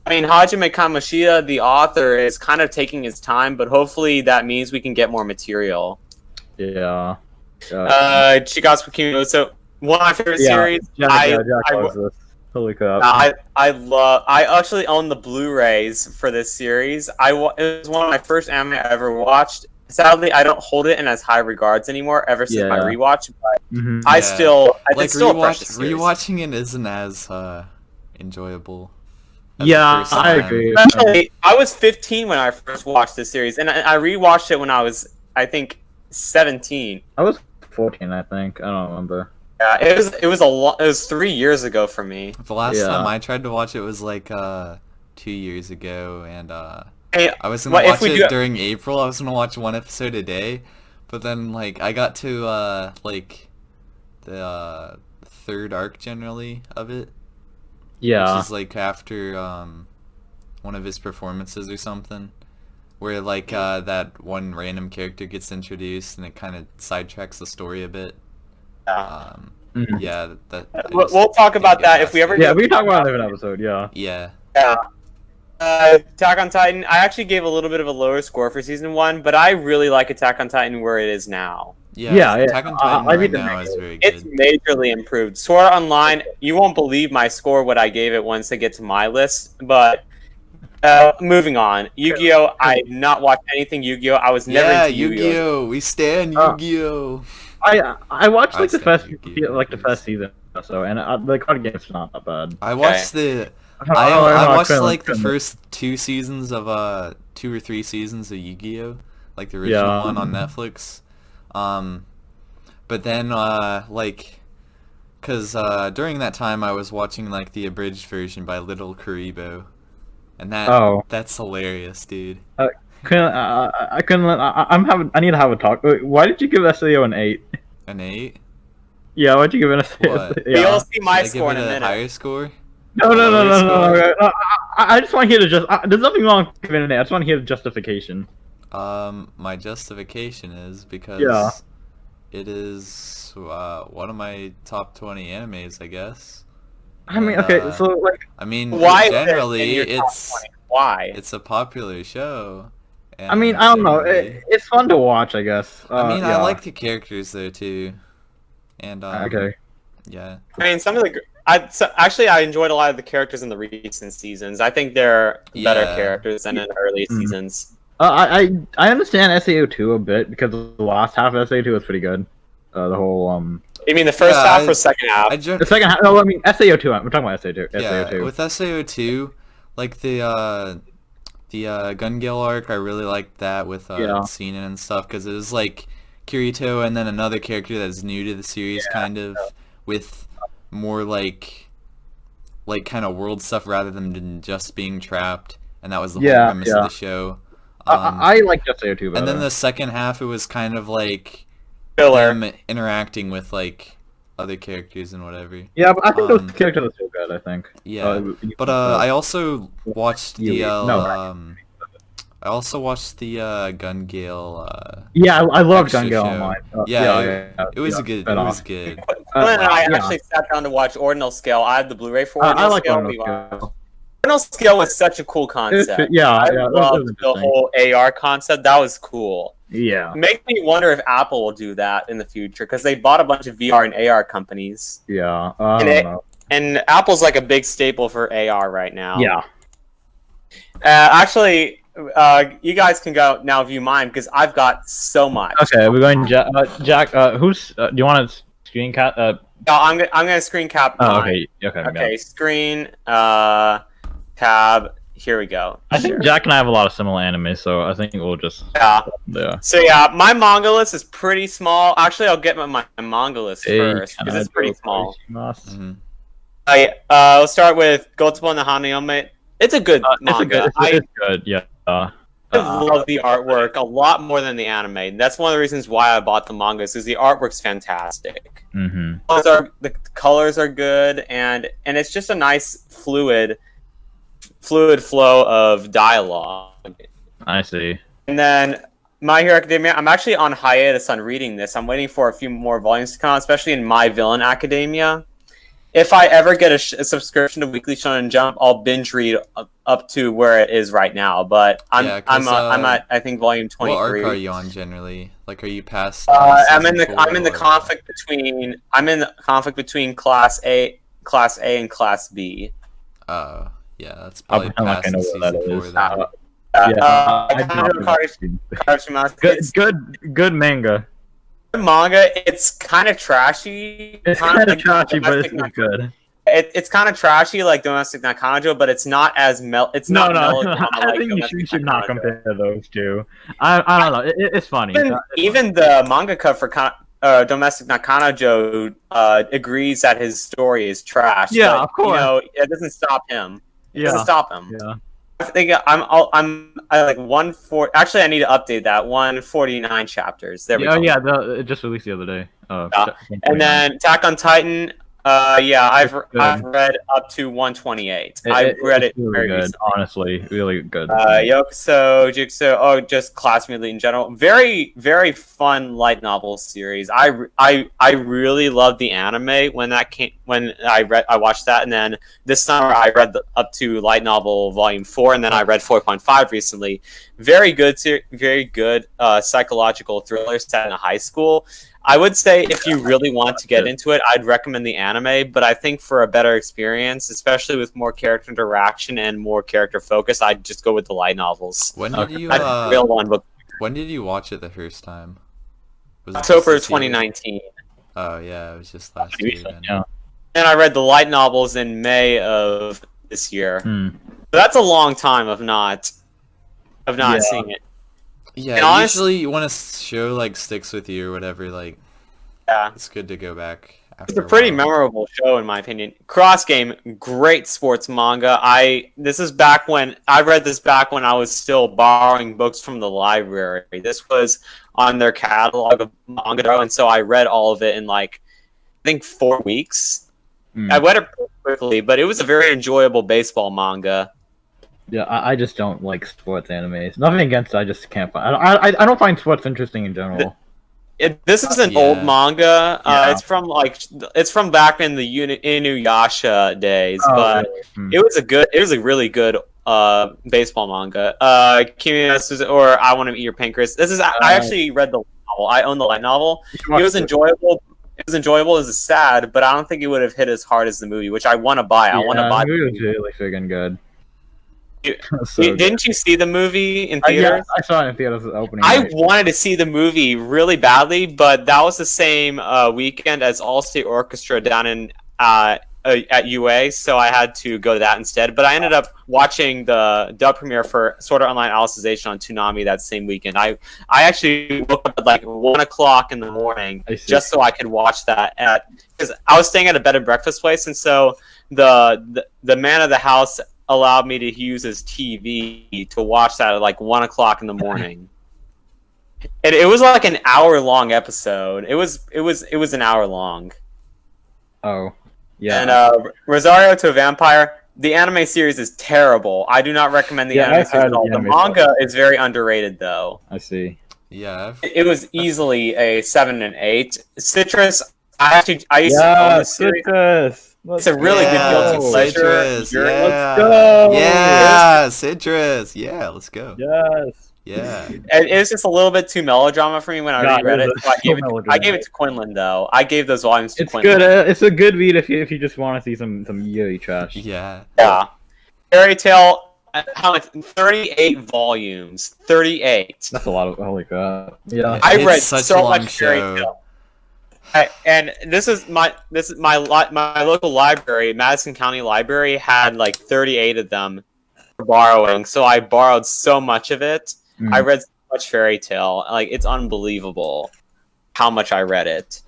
I mean, Hajime Kamoshida, the author, is kind of taking his time, but hopefully that means we can get more material. Yeah. Shigatsu Kimono, one of my favorite series. Jack loves this. Holy crap. I actually own the Blu-rays for this series. It was one of my first anime I ever watched. Sadly, I don't hold it in as high regards anymore ever since my rewatch. But it's still a precious series. Rewatching it isn't as enjoyable. Yeah, I agree. Especially, I was 15 when I first watched this series, and I rewatched it when I was, I think, 17. I was 14, I think. I don't remember. Yeah, it was 3 years ago for me. The last time I tried to watch it was like 2 years ago, and I was gonna watch it during April. I was gonna watch one episode a day, but then like I got to like the third arc generally of it. Yeah. Which is like after one of his performances or something, where like that one random character gets introduced and it kind of sidetracks the story a bit. Yeah, we'll talk about that if we ever. Yeah, we can talk about it in an episode. Yeah. Yeah. Yeah. Attack on Titan. I actually gave a little bit of a lower score for season 1, but I really like Attack on Titan where it is now. Yeah. Attack on Titan right now is very good. It's majorly improved. Sword Art Online. You won't believe my score what I gave it once I get to my list, but. Moving on. Yu-Gi-Oh! I've not watched anything Yu-Gi-Oh! I was never into Yu-Gi-Oh! We stand Yu-Gi-Oh! I watched like the first season or so, and the card game's not that bad. I watched I watched like the first 2 seasons of 2 or 3 seasons of Yu-Gi-Oh! Like the original one on Netflix. But then like, cause during that time I was watching like the abridged version by Little Karibo. And that's hilarious, dude. I need to have a talk. Why did you give SAO an 8? An 8? Yeah, why'd you give it a 8? What? You'll see my Did I score in give a it minute. higher score? No. I just want to hear there's nothing wrong with giving it an 8. I just want to hear the justification. My justification is because it is one of my top 20 animes, I guess. I mean, okay, so like, I mean, why generally why? It's a popular show. I mean, I don't know. It's fun to watch, I guess. I mean, I like the characters there too, and okay. Yeah. I mean, some of the I enjoyed a lot of the characters in the recent seasons. I think they're better characters than in the early seasons. I understand SAO 2 a bit because the last half of SAO 2 was pretty good. The whole You mean the first half or second half? The second half. No, I mean SAO 2. We're talking about SAO 2. Yeah, with SAO 2, like the Gun Gale arc, I really liked that with Sinan and stuff because it was like Kirito and then another character that's new to the series, kind of with more like kind of world stuff rather than just being trapped, and that was the whole premise of the show. I like SAO 2 better. And then the second half, it was kind of like them interacting with like other characters and whatever. Yeah, but I think those characters are still good. I think. Yeah, but I also watched the I also watched the Gun Gale. Yeah, I loved Gun Gale show. Online. It was good. It was good. Glenn and I actually sat down to watch Ordinal Scale. I have the Blu-ray for Ordinal I like Scale. Ordinal Scale. Ordinal Scale was such a cool concept. I loved the whole AR concept. That was cool. Yeah. Makes me wonder if Apple will do that in the future because they bought a bunch of VR and AR companies. Yeah. I don't know. And Apple's like a big staple for AR right now. Yeah. Actually, you guys can go now view mine because I've got so much. Okay, we're going Jack. Who's? Do you want to screen cap? No, I'm gonna screen cap. Oh, mine. okay. Okay. Screen. Tab. Here we go. I think Jack and I have a lot of similar anime, so I think we'll just. Yeah. So my manga list is pretty small. Actually, I'll get my manga list first because it's pretty small. Mm-hmm. I'll start with Gotobo no Hanayome. It's a good manga. It's good. Yeah. I love the artwork a lot more than the anime. That's one of the reasons why I bought the manga, is the artwork's fantastic. Mm-hmm. The colors are good, and it's just a nice fluid flow of dialogue. I see. And then My Hero Academia, I'm actually on hiatus on reading this. I'm waiting for a few more volumes to come out, especially in My Villain Academia. If I ever get a subscription to Weekly Shonen Jump, I'll binge read up to where it is right now. But I'm at I think volume 23. What arc are you on generally? Like, are you past? I'm in the conflict between Class A and Class B. Oh, yeah, that's probably I'm not past gonna know season what that 4 is. then. Good manga. Manga, it's kind of trashy. It's kind of trashy, but it's good. It's kind of trashy like Domestic Nakanojo, but it's not as It's not melodrama I like think Domestic you should Nakanojo. not compare those two. I don't know. It's funny. Even the mangaka for Domestic Nakanojo agrees that his story is trash. Yeah, but, of course. It doesn't stop him. It Yeah. doesn't stop him. Yeah. I think I'm like 140. Actually, I need to update that. 149 chapters. There we go. Oh yeah, it just released the other day. And then Attack on Titan. I've read up to 128. I read it really very good, recently. honestly, really good. Yokuso, Jigsaw, just class music in general. Very, very fun light novel series. I really loved the anime when that came. When I watched that, and then this summer I read up to light novel volume 4, and then I read 4.5 recently. Very good, psychological thriller set in a high school. I would say if you really want to get into it, I'd recommend the anime, but I think for a better experience, especially with more character interaction and more character focus, I'd just go with the light novels. When did you When did you watch it the first time? Was it October 2019. Oh yeah, it was just last year then. Yeah. And I read the light novels in May of this year. Hmm. So that's a long time of not seeing it. Yeah, usually you want to show like sticks with you or whatever. Like, yeah, it's good to go back. It's a pretty memorable show in my opinion. Cross Game, great sports manga. This is back when I read this back when I was still borrowing books from the library. This was on their catalog of manga, and so I read all of it in like I think 4 weeks. I read it pretty quickly, but it was a very enjoyable baseball manga. Yeah, I just don't like sports animes. Nothing against it, I just can't find. I don't find sports interesting in general. This is an old manga. Yeah. It's from back in the Inuyasha days, but it was a really good baseball manga. Or I Want to Eat Your Pancreas. I actually read the novel. I own the light novel. It was enjoyable. It was enjoyable. It was sad, but I don't think it would have hit as hard as the movie, which I want to buy. I want to buy. The movie was really friggin' good. Didn't you see the movie in theaters? Yeah, I saw it in theaters opening. I wanted to see the movie really badly, but that was the same weekend as All State Orchestra down in at UA, so I had to go to that instead. But I ended up watching the dub premiere for Sword Art Online Alicization on Toonami that same weekend. I actually woke up at like 1 o'clock in the morning just so I could watch that because I was staying at a bed and breakfast place, and so the man of the house allowed me to use his TV to watch that at like 1 o'clock in the morning. And it was like an hour-long episode. It was an hour long. Oh, yeah. And Rosario to a Vampire, the anime series is terrible. I do not recommend the anime series at all. The manga is very underrated, though. I see. Yeah. It was easily a 7 and 8. Citrus, I used to own the series. Citrus. It's a really good guilty pleasure. Citrus, yeah. Let's go. Yeah, Citrus. Yeah, let's go. Yes. Yeah. It was just a little bit too melodrama for me when I reread it. So I gave it to Quinlan, though. I gave those volumes to Quinlan. It's good. It's a good read if you just want to see some yuri trash. Yeah. Yeah. Fairy Tail, how much? 38 volumes. 38. That's a lot of holy crap. Yeah. I read such so a long much Fairy show. Tail. And this is my local library, Madison County Library, had like 38 of them for borrowing. So I borrowed so much of it. I read so much Fairy Tail. Like, it's unbelievable how much I read it.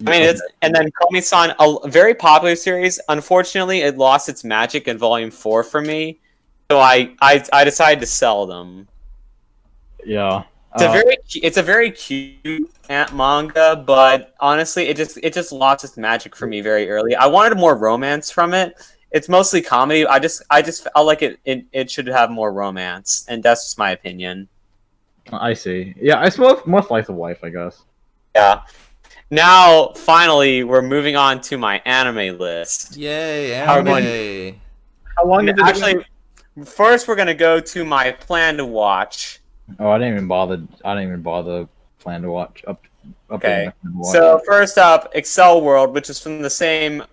I mean, and then Komi-san, a very popular series. Unfortunately, it lost its magic in Volume 4 for me. So I decided to sell them. Yeah. It's a very cute manga, but honestly, it just lost its magic for me very early. I wanted more romance from it. It's mostly comedy. I just felt like it should have more romance, and that's just my opinion. I see. Yeah, it's more slice of life, I guess. Yeah. Now, finally, we're moving on to my anime list. Yay, anime! How long did it Actually, first we're gonna go to my plan to watch. Oh, I didn't even bother plan to watch up. Okay. So first up, Excel World, which is from the same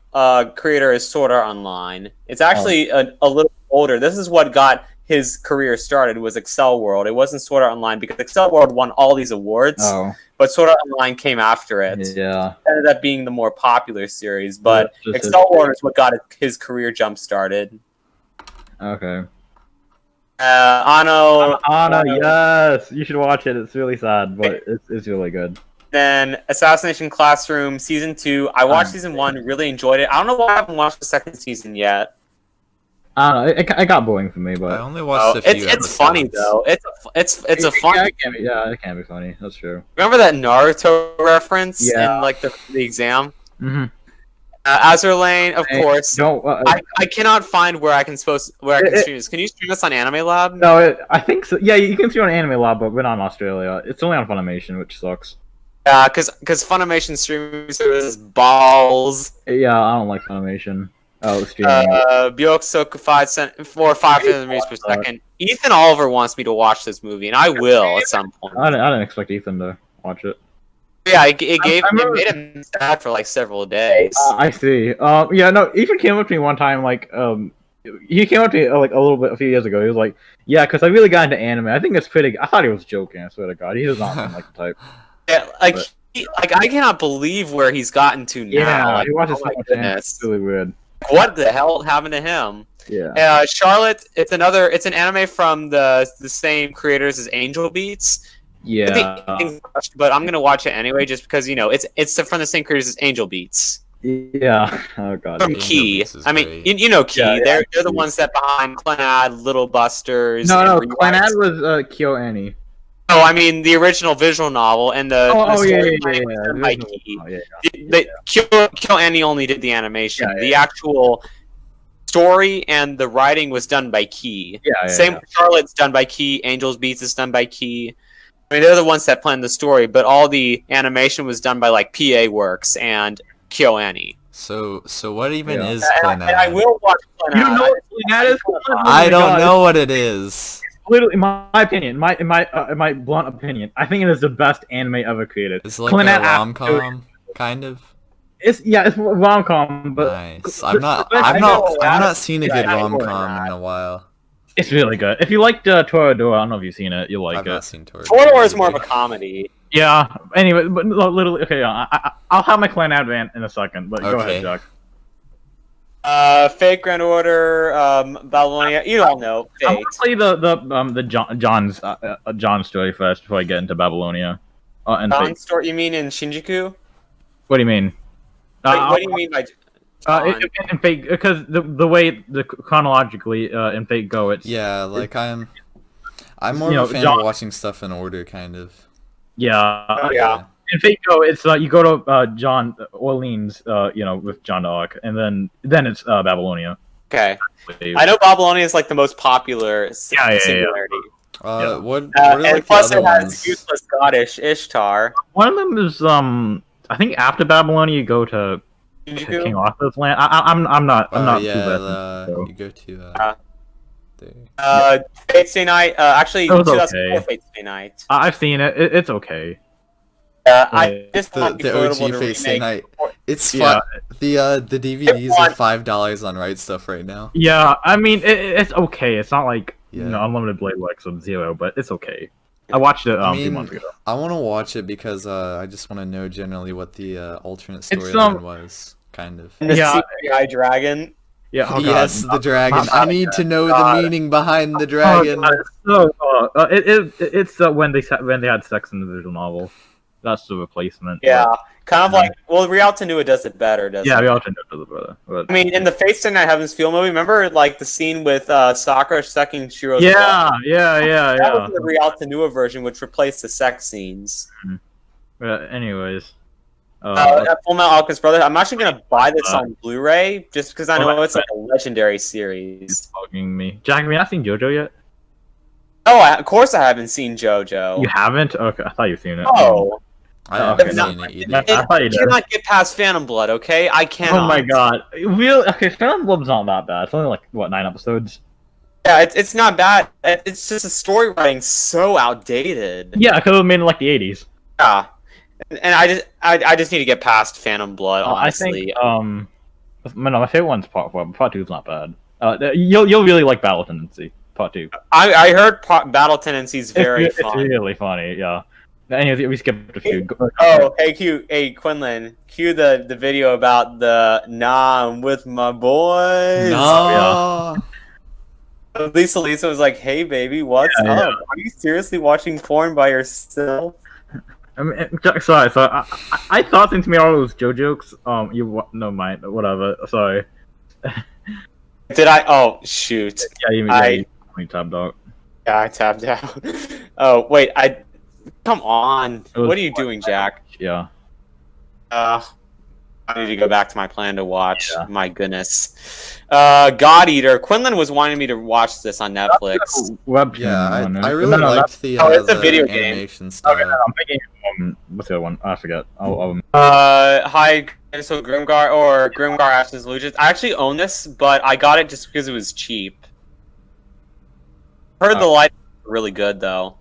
creator as Sword Art Online. It's actually a little older. This is what got his career started, was Excel World. It wasn't Sword Art Online because Excel World won all these awards, but Sword Art Online came after it. Yeah. It ended up being the more popular series, but Excel World is what got his career jump started. Okay. Ano, yes, you should watch it. It's really sad, but it's really good. Then Assassination Classroom Season 2. I watched Season 1, really enjoyed it. I don't know why I haven't watched the second season yet. I don't know. It got boring for me, but I only watched a few it's funny though. It's a fun. Yeah, it can be funny. That's true. Remember that Naruto reference Yeah. in like the exam? Mm-hmm. Azur Lane, of course. No, I cannot find where I can stream this. Can you stream this on Anime Lab? No, I think so. Yeah, you can see it on Anime Lab, but we're not in Australia. It's only on Funimation, which sucks. Yeah, because Funimation streaming service balls. Yeah, I don't like Funimation. Oh, streaming. Byokusoku 5 centimeters per second. Ethan Oliver wants me to watch this movie, and I will at some point. I didn't expect Ethan to watch it. Yeah, it made him sad for like several days. I see. Yeah, no, Ethan came up to me one time, like, he came up to me like a few years ago. He was like, "Yeah, because I really got into anime. I think it's pretty." I thought he was joking. I swear to God, he does not seem like the type. Yeah, I cannot believe where he's gotten to now. Yeah, he watches so much anime. It's really weird. What the hell happened to him? Yeah. Charlotte, it's an anime from the same creators as Angel Beats. Yeah. But I'm gonna watch it anyway, just because it's from the same creators as Angel Beats. Yeah. Oh God. From Key. I mean, you know Key. Yeah, they're the ones that behind Clannad, Little Busters. No, Clannad was Kyo Annie. Oh, I mean the original visual novel and the Kyo Annie only did the animation. The actual story and the writing was done by Key. Same with Charlotte's done by Key. Angel's Beats is done by Key. I mean, they're the ones that planned the story, but all the animation was done by like PA Works and Kyo Annie. So what even is Clannad? I will watch Clannad. You don't know what Clannad is? I don't know what it is. Literally, in my opinion, in my blunt opinion, I think it is the best anime ever created. It's like a rom-com, kind of. It's rom-com, but nice. I've not seen a good rom-com in a while. It's really good. If you liked Toradora, I don't know if you've seen it. You'll like I've it. not seen Toradora. Toradora is more of a comedy. Yeah. Anyway, but literally, okay. I'll have my Clannad rant in a second. But go ahead, Jack. Fate Grand Order, Babylonia. You don't know. Fate. I'm gonna play the John story first before I get into Babylonia. And John story? You mean in Shinjuku? What do you mean? What do you mean by? In Fate, because the way chronologically in Fate Go, it's like I'm more of a fan of watching stuff in order, kind of. Yeah. In Fate Go, it's you go to John Orleans, with John Arc, and then it's Babylonia. Okay. I know Babylonia is like the most popular singularity. What are and like plus the other it has ones? useless goddess Ishtar. One of them is I think after Babylonia you go to King Arthur's land. I'm not too bad. You go to there. Fate Stay Night. Actually, 2004 Fate Stay Night. I've seen it. It's okay. I just the OG Fate Stay Night. It's fun. The DVDs are $5 on Right Stuff right now. Yeah, I mean it's okay. It's not like Unlimited Blade Works of Zero, but it's okay. I watched it a few months ago. I want to watch it because I just want to know generally what the alternate storyline was, kind of. The CGI dragon. Yeah. Oh yes, the dragon. I need to know the meaning behind the dragon. It's when they had sex in the visual novel. That's the replacement. Yeah, Kind of like, well, Rialto Nua does it better, doesn't Yeah, it? Rialto Nua does it better. But... I mean, in the Fate Stay Night Heaven's Feel movie, remember like the scene with Sakura sucking Shiro's blood? Yeah. That was the Rialto Nua version, which replaced the sex scenes. Anyways. Full Metal Alchemist Brotherhood. I'm actually gonna buy this on Blu-ray just because I know it's like a legendary series. Bugging me. Jack, have you not seen JoJo yet? Oh, of course I haven't seen JoJo. You haven't? Okay, I thought you've seen it. Oh. I haven't seen it either. I thought you did. cannot get past Phantom Blood, okay? I cannot. Oh my god. Really? Okay, Phantom Blood's not that bad. It's only like, what, 9 episodes? Yeah, it's not bad. It's just the story writing's so outdated. Yeah, because it was made in like the 80s. Yeah. And I just need to get past Phantom Blood, honestly. I think, my favorite one's Part 4, but Part 2 is not bad. You'll really like Battle Tendency, Part 2. I heard Battle Tendency is very fun. It's really funny, yeah. Anyways, we skipped a few. Oh, hey Quinlan, cue the video about the "Nah, I'm with my boys." No. Lisa was like, "Hey, baby, what's up? Yeah. Are you seriously watching porn by yourself?" I mean, sorry. So I thought since Miyamoto was JoJo's, no mind, whatever. Sorry. Did I? Oh, shoot. Yeah, you tabbed out. Yeah, I tabbed out. Oh, wait, come on. What are you doing, Jack? Yeah. I need to go back to my plan to watch. Yeah. My goodness. God Eater. Quinlan was wanting me to watch this on Netflix. Yeah, I really liked the it's a video animation game. style. Okay, I'm thinking, what's the other one? I forget. Hi, so Grimgar or Grimgar Ashes Illusions. I actually own this, but I got it just because it was cheap. Heard the light really good though.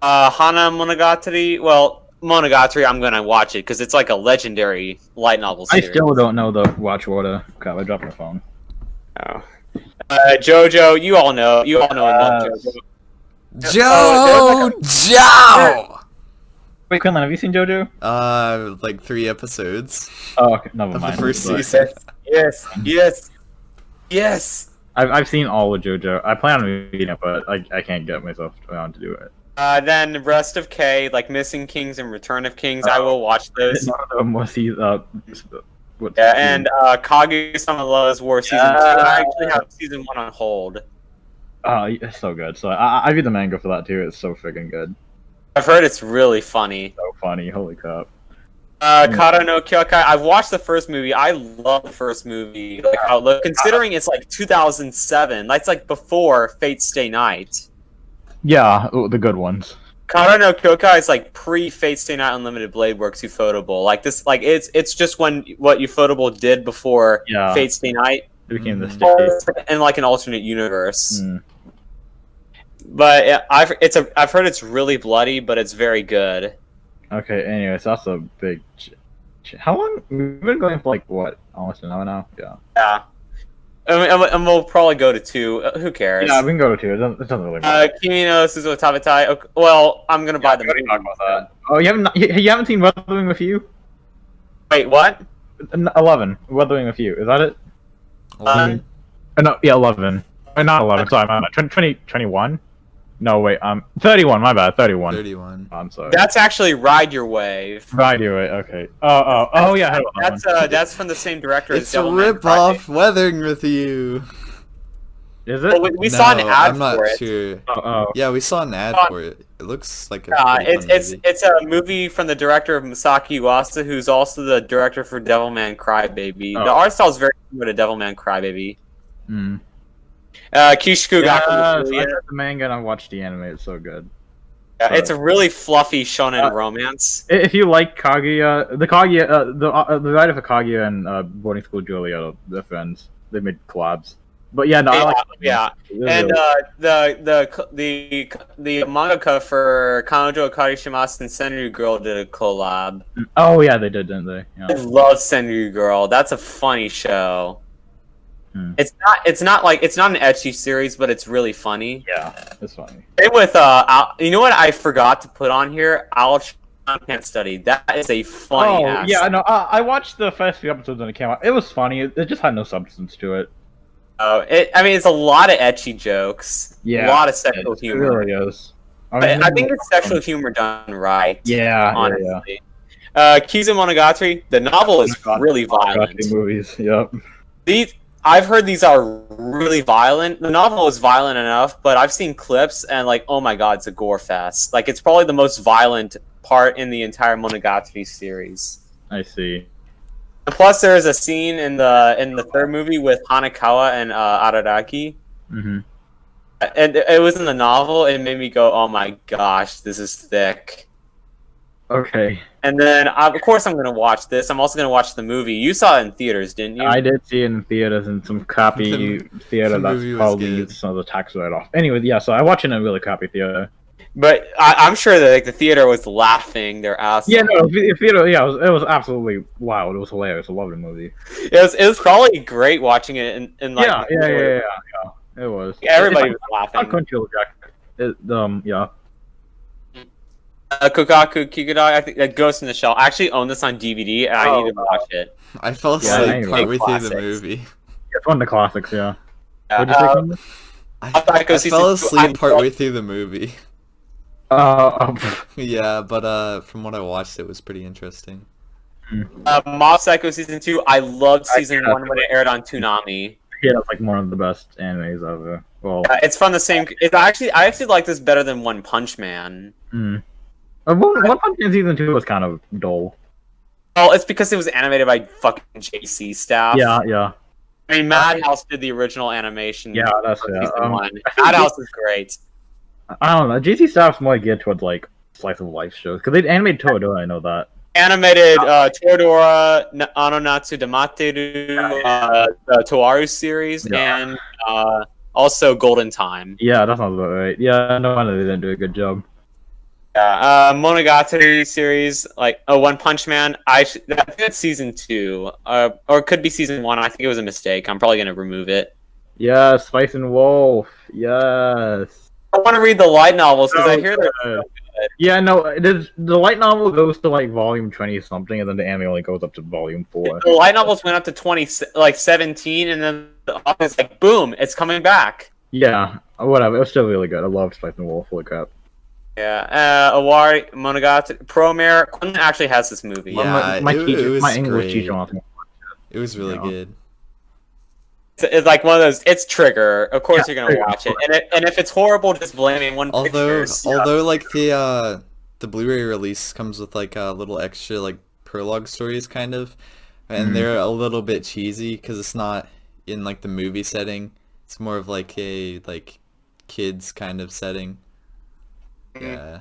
Hana Monogatari. Well, Monogatari, I'm gonna watch it because it's like a legendary light novel series. I still don't know the watch order. Crap, I dropped my phone. Oh. JoJo, you all know. You all know and love JoJo. JoJo! Wait, Quinlan, have you seen JoJo? Like 3 episodes. Oh, okay, never of mind. The first season. Yes. I've seen all of JoJo. I plan on reading it, but I can't get myself around to do it. Then the rest of K, like Missing Kings and Return of Kings, I will watch those. None of them was and Kaguya-sama Love's War Season 2. I actually have Season 1 on hold. Oh, it's so good. So I read the manga for that too. It's so freaking good. I've heard it's really funny. So funny, holy crap. Kara no Kyokai. I've watched the first movie. I love the first movie. Like, considering it's like 2007, that's like before Fate Stay Night. Yeah, the good ones. Kara no Kyokai is like pre-Fate Stay Night Unlimited Blade Works Ufotable. Like this, like it's just what Ufotable did before Fate Stay Night. It became the state. And like an alternate universe. But I've heard it's really bloody, but it's very good. Okay, anyways, that's a big... How long? We've been going for like, what? Almost an hour now? Yeah. Yeah. And we'll probably go to 2. Who cares? Yeah, we can go to 2. It doesn't really matter. Kimi no Suzuo Tabetai. Okay, well, I'm going to buy the movie. Talk about that. Oh, you haven't seen Weathering with You? Wait, what? 11. Weathering with You. Is that it? 11? No, yeah, 11. Not 11, sorry, my bad. 21? No, wait, 31, my bad, 31. 31. I'm sorry. That's actually Ride Your Wave. Ride Your Wave, okay. Oh, yeah. That's from the same director as It's a rip-off Weathering with You. Is it? Well, we saw an ad I'm not for it. sure. Oh. Yeah, we saw an ad for it. It looks like a it's a movie from the director of Masaki Uasa, who's also the director for Devilman Crybaby. The art style is very similar to Devilman Crybaby. Kishiku I read the manga and I watched the anime. It's so good. Yeah, it's a really fluffy shonen romance. If you like Kaguya, the writer for Kaguya and Boarding School Juliet, they're friends. They made collabs. But yeah, no, I like and the mangaka for Kanojo Karishimasu and Senryu Girl did a collab. Oh yeah, they did, didn't they? Yeah. I love Senryu Girl. That's a funny show. It's not an ecchi series, but it's really funny. Yeah, it's funny. Same with you know what I forgot to put on here? Ultraman Can't Study. That is a funny. Oh yeah, no, I watched the first few episodes when it came out. It was funny. It just had no substance to it. Oh, I mean, it's a lot of ecchi jokes. Yeah, a lot of sexual humor. It really is. I think it's sexual humor done right. Yeah, honestly. Kizu Monogatari, the novel is really violent. Movies, yep. I've heard these are really violent. The novel is violent enough, but I've seen clips and like, oh my god, it's a gore fest. Like, it's probably the most violent part in the entire Monogatari series. I see. And plus, there is a scene in the third movie with Hanekawa and Araragi. Mm-hmm. And it was in the novel. It made me go, "Oh my gosh, this is thick." Okay. And then, of course, I'm gonna watch this. I'm also gonna watch the movie. You saw it in theaters, didn't you? I did see it in theaters and some crappy theater that's probably some of the tax write-off. Anyway, yeah. So I watched it in a really crappy theater. But I'm sure that like the theater was laughing their ass. Yeah, no, the theater. Yeah, it was absolutely wild. It was hilarious. I loved the movie. It was probably great watching it in like. Yeah. It was. Everybody was laughing. Crunchyroll Jack. Yeah. Kokaku Kikudai, I think that Ghost in the Shell. I actually own this on DVD, and I need to watch it. I fell asleep partway through the movie. It's one of the classics, yeah. What'd you say, Kendall? I fell asleep partway through the movie. Yeah, but from what I watched, it was pretty interesting. Mob Psycho Season 2, I loved Season 1 when it aired on Toonami. Yeah, that's like one of the best animes ever. Well, it's from the same... I actually like this better than One Punch Man. One Punch Man Season 2 was kind of dull. Well, it's because it was animated by fucking JC staff. Yeah. I mean, Madhouse did the original animation. Yeah, that's Season 1. Madhouse is great. I don't know. JC staff's more geared towards like slice of life shows because they animated Toradora. I know that. Animated Toradora, Anonatsu Damateru, the Toaru series, and also Golden Time. Yeah, that sounds about right. Yeah, no wonder they didn't do a good job. Yeah, Monogatari series, like One Punch Man. I think it's Season 2, or it could be Season 1. I think it was a mistake. I'm probably gonna remove it. Yeah, Spice and Wolf. Yes. I want to read the light novels because I hear they're so good. Yeah, no, the light novel goes to like volume 20 something, and then the anime only goes up to volume 4. The light novels went up to 17, and then the office like boom, it's coming back. Yeah, whatever. It was still really good. I loved Spice and Wolf. Holy crap. Yeah, Awari Monogatari Promare. Quentin actually has this movie. Yeah, my English great. teacher wants me to watch it. It was really good. It's like one of those. It's Trigger. Of course, you're gonna watch it. And if it's horrible, just blaming one. Although like the Blu-ray release comes with like a little extra like prologue stories kind of, and they're a little bit cheesy because it's not in like the movie setting. It's more of like a kids kind of setting. Yeah.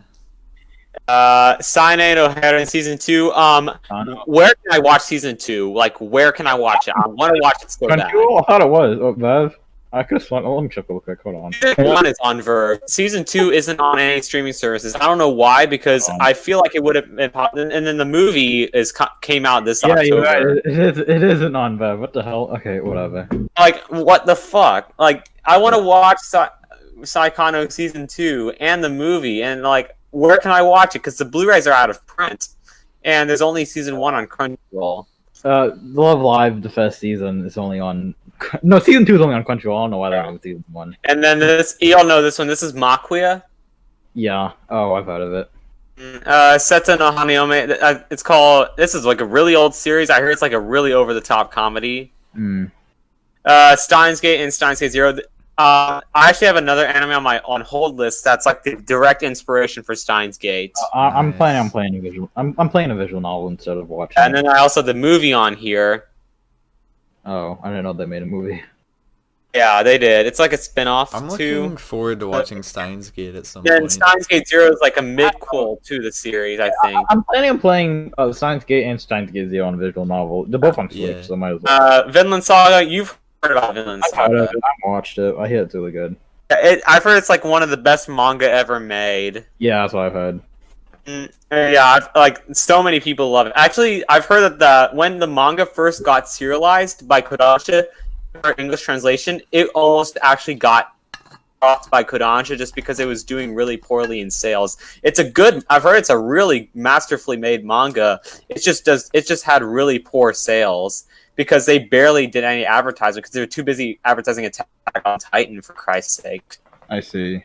Saine no Hera in Season 2. Where can I watch Season 2? Like, where can I watch it? I want to watch it so bad. I thought it was. Oh, Bev. I could have sworn. Oh, let me check real quick. Hold on. Season 1 is on Verve. Season 2 isn't on any streaming services. I don't know why, because I feel like it would have been popular. And then the movie came out this October. You're right. It isn't on Bev. What the hell? Okay, whatever. Like, what the fuck? Like, I want to watch Saikano Season 2 and the movie, and like, where can I watch it? Because the Blu-rays are out of print, and there's only Season 1 on Crunchyroll. Love Live, the first season, is only on... No, Season 2 is only on Crunchyroll. I don't know why they're on Season 1. And then this... Y'all know this one. This is Makuya. Yeah. Oh, I've heard of it. Seta no Haniome. It's called... This is like a really old series. I heard it's like a really over-the-top comedy. Steins Gate and Steins Gate Zero... I actually have another anime on hold list that's like the direct inspiration for Steins Gate. I'm playing a visual. I'm playing a visual novel instead of watching. And then I also have the movie on here. Oh, I didn't know they made a movie. Yeah, they did. It's like a spin-off. I'm looking forward to watching Steins Gate at some point. Then Steins Gate Zero is like a midquel to the series, I think. I'm planning on playing Steins Gate and Steins Gate Zero on a visual novel. They're both on Switch, so I might as well. Vinland Saga, you've about Vinland Saga. I watched it. I hear it's really good. I've heard it's like one of the best manga ever made. Yeah, that's what I've heard. Yeah, like so many people love it. Actually, I've heard that when the manga first got serialized by Kodansha for English translation, it almost actually got dropped by Kodansha just because it was doing really poorly in sales. I've heard it's a really masterfully made manga. It just had really poor sales. Because they barely did any advertising because they were too busy advertising Attack on Titan, for Christ's sake. I see.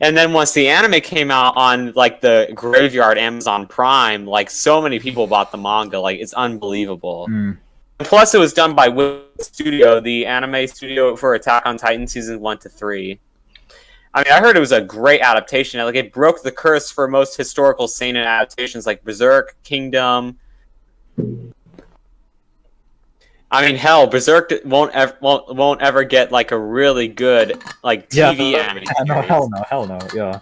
And then once the anime came out on like the Graveyard Amazon Prime, like so many people bought the manga. Like it's unbelievable. Mm. And plus, it was done by Wit Studio, the anime studio for Attack on Titan season 1 to 3. I mean, I heard it was a great adaptation. Like it broke the curse for most historical seinen adaptations, like Berserk, Kingdom. I mean, hell, Berserk won't ever get like a really good like TV anime. No, hell no, yeah.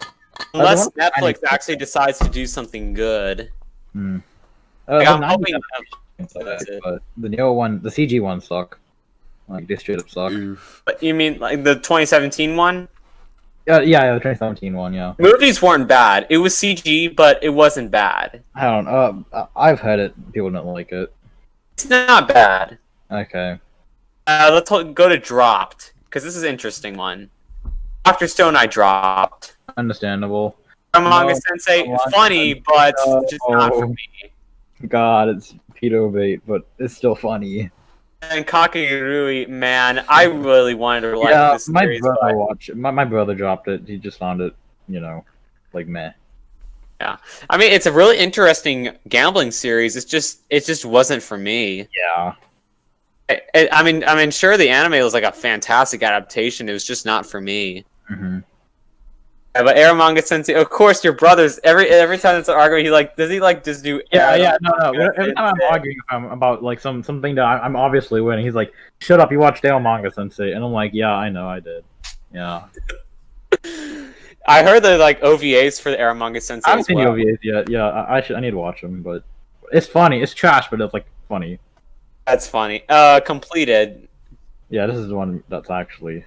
Unless Netflix actually decides to do something good. Mm. Like, I'm hoping. But the Neo one, the CG ones suck. Like they straight up suck. Oof. But you mean like the 2017 one? Yeah, the 2017 one, yeah. Movies weren't bad. It was CG, but it wasn't bad. I don't know. I've heard it. People don't like it. It's not bad. Okay. Let's go to Dropped, because this is an interesting one. Dr. Stone I dropped. Understandable. Manga Sensei, funny, but just not for me. God, it's pedo bait, but it's still funny. And Kakegurui, man, I really wanted to like this series. My brother dropped it. He just found it, like meh. Yeah, I mean, it's a really interesting gambling series. It just wasn't for me. Yeah. I mean, sure, the anime was like a fantastic adaptation. It was just not for me. Mm-hmm. Yeah, but Manga Sensei, of course, your brothers. Every time it's an argument, does he just do? No. Every time I'm arguing with him about like something that I'm obviously winning, he's like, "Shut up! You watched Manga Sensei," and I'm like, "Yeah, I know, I did." Yeah. I heard the like OVAs for the Manga Sensei. I haven't seen the OVAs yet. Yeah, I need to watch them, but it's funny. It's trash, but it's like funny. That's funny. Completed. Yeah, this is the one that's actually.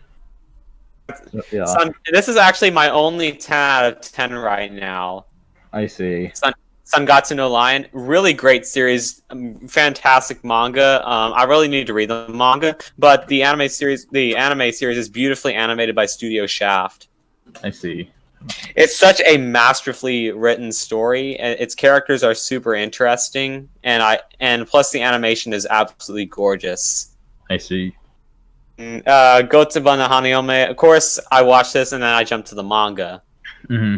Yeah. This is actually my only 10 out of 10 right now. I see. Sangatsu no Lion, really great series, fantastic manga. I really need to read the manga, but the anime series is beautifully animated by Studio Shaft. I see. It's such a masterfully written story, and its characters are super interesting, and plus the animation is absolutely gorgeous. I see. Gotsuba no Hanayome. Of course, I watched this and then I jumped to the manga. Mm-hmm.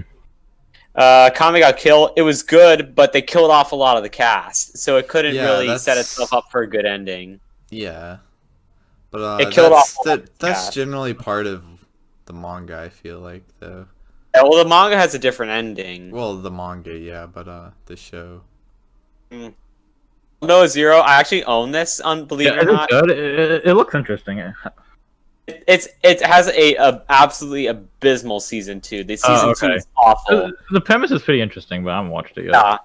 Kami got killed. It was good, but they killed off a lot of the cast, so it couldn't really set itself up for a good ending. Yeah, but it killed off. That's generally part of the manga. I feel like though. Yeah, well, the manga has a different ending. Well, the manga, yeah, but the show. No Zero. I actually own this. Believe it or not, good. It looks interesting. It has a absolutely abysmal season 2. The season 2 is awful. The premise is pretty interesting, but I haven't watched it yet. Yeah.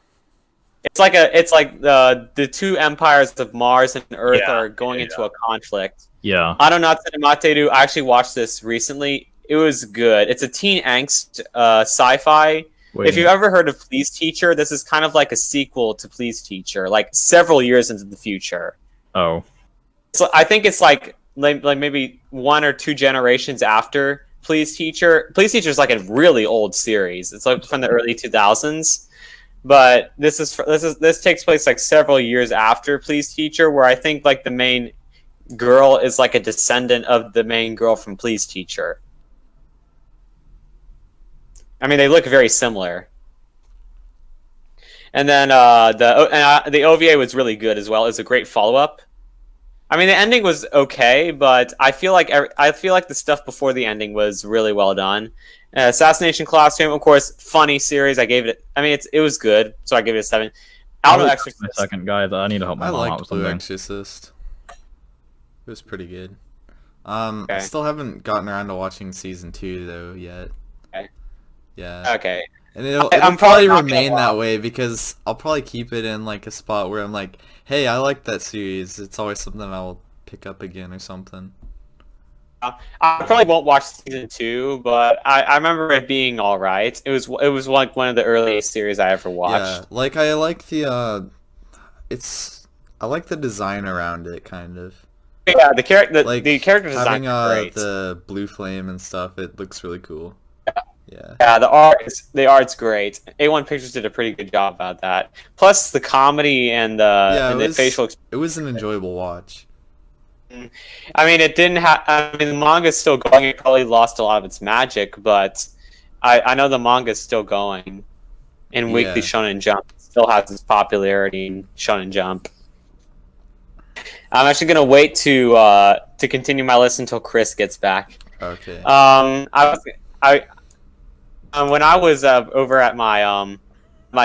It's like the two empires of Mars and Earth are going into a conflict. Yeah. I don't know. I actually watched this recently. It was good. It's a teen angst sci-fi. If you've ever heard of Please Teacher, this is kind of like a sequel to Please Teacher, like several years into the future. Oh. So I think it's like maybe 1 or 2 generations after Please Teacher. Please Teacher is like a really old series. It's like from the early 2000s. But this takes place like several years after Please Teacher, where I think like the main girl is like a descendant of the main girl from Please Teacher. I mean, they look very similar. And then the OVA was really good as well. It was a great follow-up. I mean, the ending was okay, but I feel like the stuff before the ending was really well done. Assassination Classroom, of course, funny series. I gave it. I mean, it was good, so I gave it a 7. Auto Exorcist. My second guy. I need to help my mom out with something. Blue Exorcist. It was pretty good. I still haven't gotten around to watching season 2 though yet. Okay. Yeah. Okay. And it'll probably remain that way because I'll probably keep it in like a spot where I'm like, hey, I like that series. It's always something I'll pick up again or something. I probably won't watch season 2, but I remember it being all right. It was like one of the earliest series I ever watched. Yeah, like I like the I like the design around it, kind of. Yeah, the character design is great. The blue flame and stuff, it looks really cool. Yeah. Yeah, the art's great. A1 Pictures did a pretty good job about that. Plus the comedy and the facial. It was an enjoyable watch. I mean, it didn't have. I mean, the manga's still going. It probably lost a lot of its magic, but I know the manga is still going in Weekly Shonen Jump. It still has its popularity in Shonen Jump. I'm actually gonna wait to continue my list until Chris gets back. Okay. When I was over at my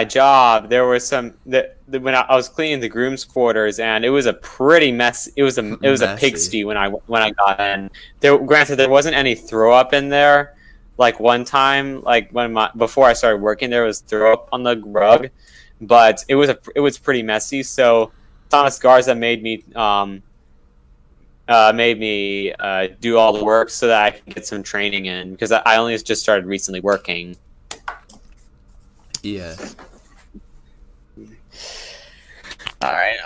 job, there was when I was cleaning the groom's quarters, and it was a pretty mess. It was a pigsty when I got in. Granted, there wasn't any throw up in there. Like one time, like before I started working, there was throw up on the rug, but it was pretty messy. So Thomas Garza made me do all the work so that I can get some training in, because I only just started recently working. Yeah. All right.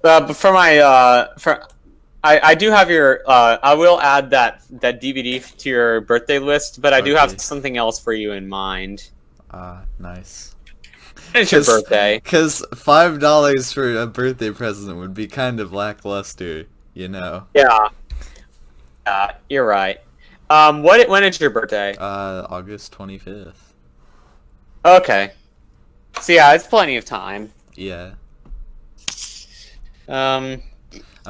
But for I do have your. I will add that DVD to your birthday list, but I do have something else for you in mind. Nice. It's your birthday. Because $5 for a birthday present would be kind of lackluster, you know. Yeah. You're right. When is your birthday? August 25th. Okay. So yeah, it's plenty of time. Yeah. I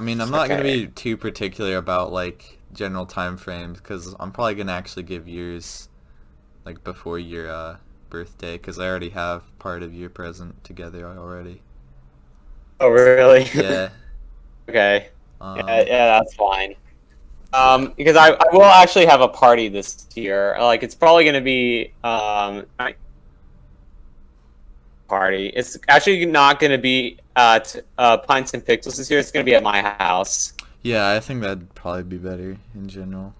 mean, I'm not gonna be too particular about like general time frames, because I'm probably gonna actually give yours like before your birthday, because I already have part of your present together already. Oh really? Yeah. Okay. Yeah, that's fine. Because I will actually have a party this year. Like, it's probably gonna be party. It's actually not gonna be at Pints and Pixels this year. It's gonna be at my house. Yeah, I think that'd probably be better in general.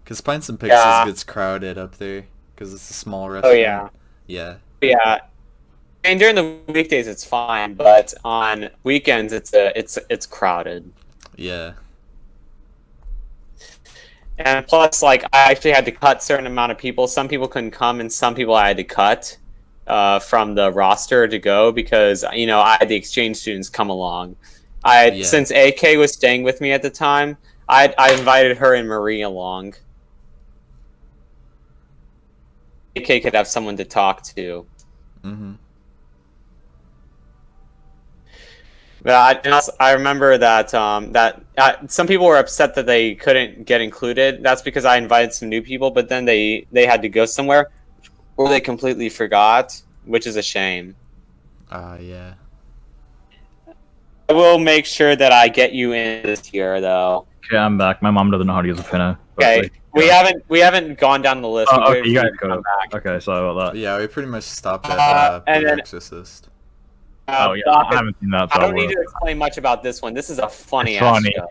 Because Pints and Pixels gets crowded up there, because it's a small restaurant. Oh yeah. Yeah. Yeah. And during the weekdays it's fine, but on weekends it's crowded. Yeah. And plus, like, I actually had to cut certain amount of people. Some people couldn't come, and some people I had to cut from the roster to go, because, you know, I had the exchange students come along. Since AK was staying with me at the time, I invited her and Marie along. AK could have someone to talk to. Mm-hmm. But I remember that some people were upset that they couldn't get included. That's because I invited some new people, but then they had to go somewhere, or they completely forgot, which is a shame. Yeah. I will make sure that I get you in this year, though. Okay, I'm back. My mom doesn't know how to use a printer. Okay, we haven't gone down the list. Okay, you guys go back. Okay, sorry about that. Yeah, we pretty much stopped at The Exorcist. I haven't seen that. I don't need to explain much about this one. This is a funny.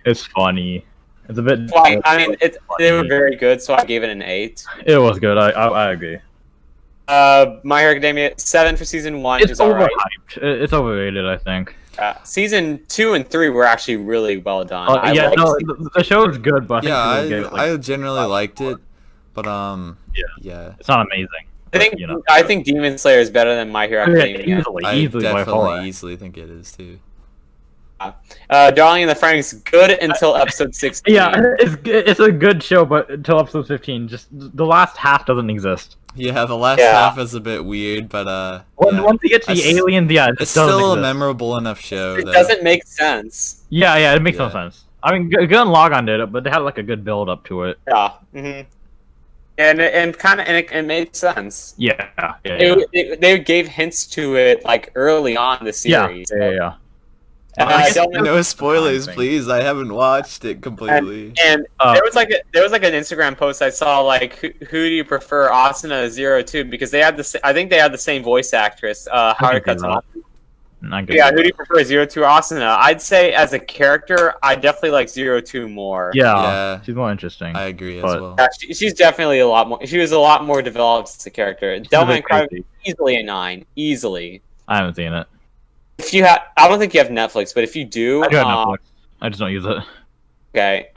It's funny. It's a bit. I mean, they were very good, so I gave it an 8. It was good. I agree. My Hero Academia 7 for season 1. It's overhyped. It's overrated, I think. Season 2 and 3 were actually really well done. The show is good, but I generally liked it, but yeah, it's not amazing. I think Demon Slayer is better than My Hero Academia. I easily think it is too. Darling in the Franxx, good until episode 16. Yeah, it's a good show, but until episode 15, just the last half doesn't exist. Yeah, the last half is a bit weird, but once you get to the aliens, it's still a memorable enough show. It doesn't make sense. Yeah, it makes no sense. I mean, Gun Logon did it, but they had like a good build up to it. Yeah. Mm-hmm. And it made sense. Yeah. They gave hints to it like early on in the series. Yeah. No spoilers, please. I haven't watched it completely. And there was like an Instagram post I saw, like, who do you prefer, Asuna or 02? Because they had I think they had the same voice actress, Haruka Tanabe. Yeah, who do you prefer, 02 or Asuna? I'd say as a character, I definitely like 02 more. Yeah, she's more interesting. I agree as well. Yeah, she's definitely a lot more. She was a lot more developed as a character. Delma and Cry, easily a 9, easily. I haven't seen it. If you have, I don't think you have Netflix, but if you do, I do have Netflix. I just don't use it. Okay.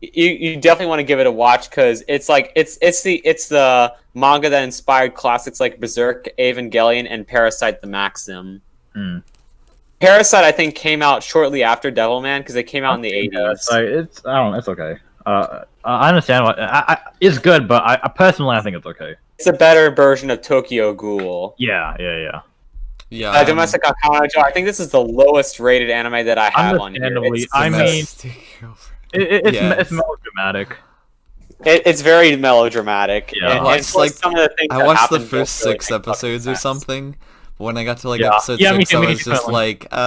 You definitely want to give it a watch, because it's like it's the manga that inspired classics like Berserk, Evangelion, and Parasite the Maxim. Parasite, I think, came out shortly after Devilman, because it came out in the 80s. It's okay. I understand it's good, but I personally think it's okay. it's a better version of Tokyo Ghoul. Yeah. Yeah. Domestic Akamajo, I think this is the lowest rated anime that I have on here. Understandably, It's, I mean, Domestic girlfriend. it's melodramatic. it's very melodramatic. Yeah. And Well, plus some of the things I that watched the happen first don't really 6 make episodes fucking or sense. something. But when I got to like Yeah. episode Yeah, me 6, too, I me was too, just Quentin. like, okay,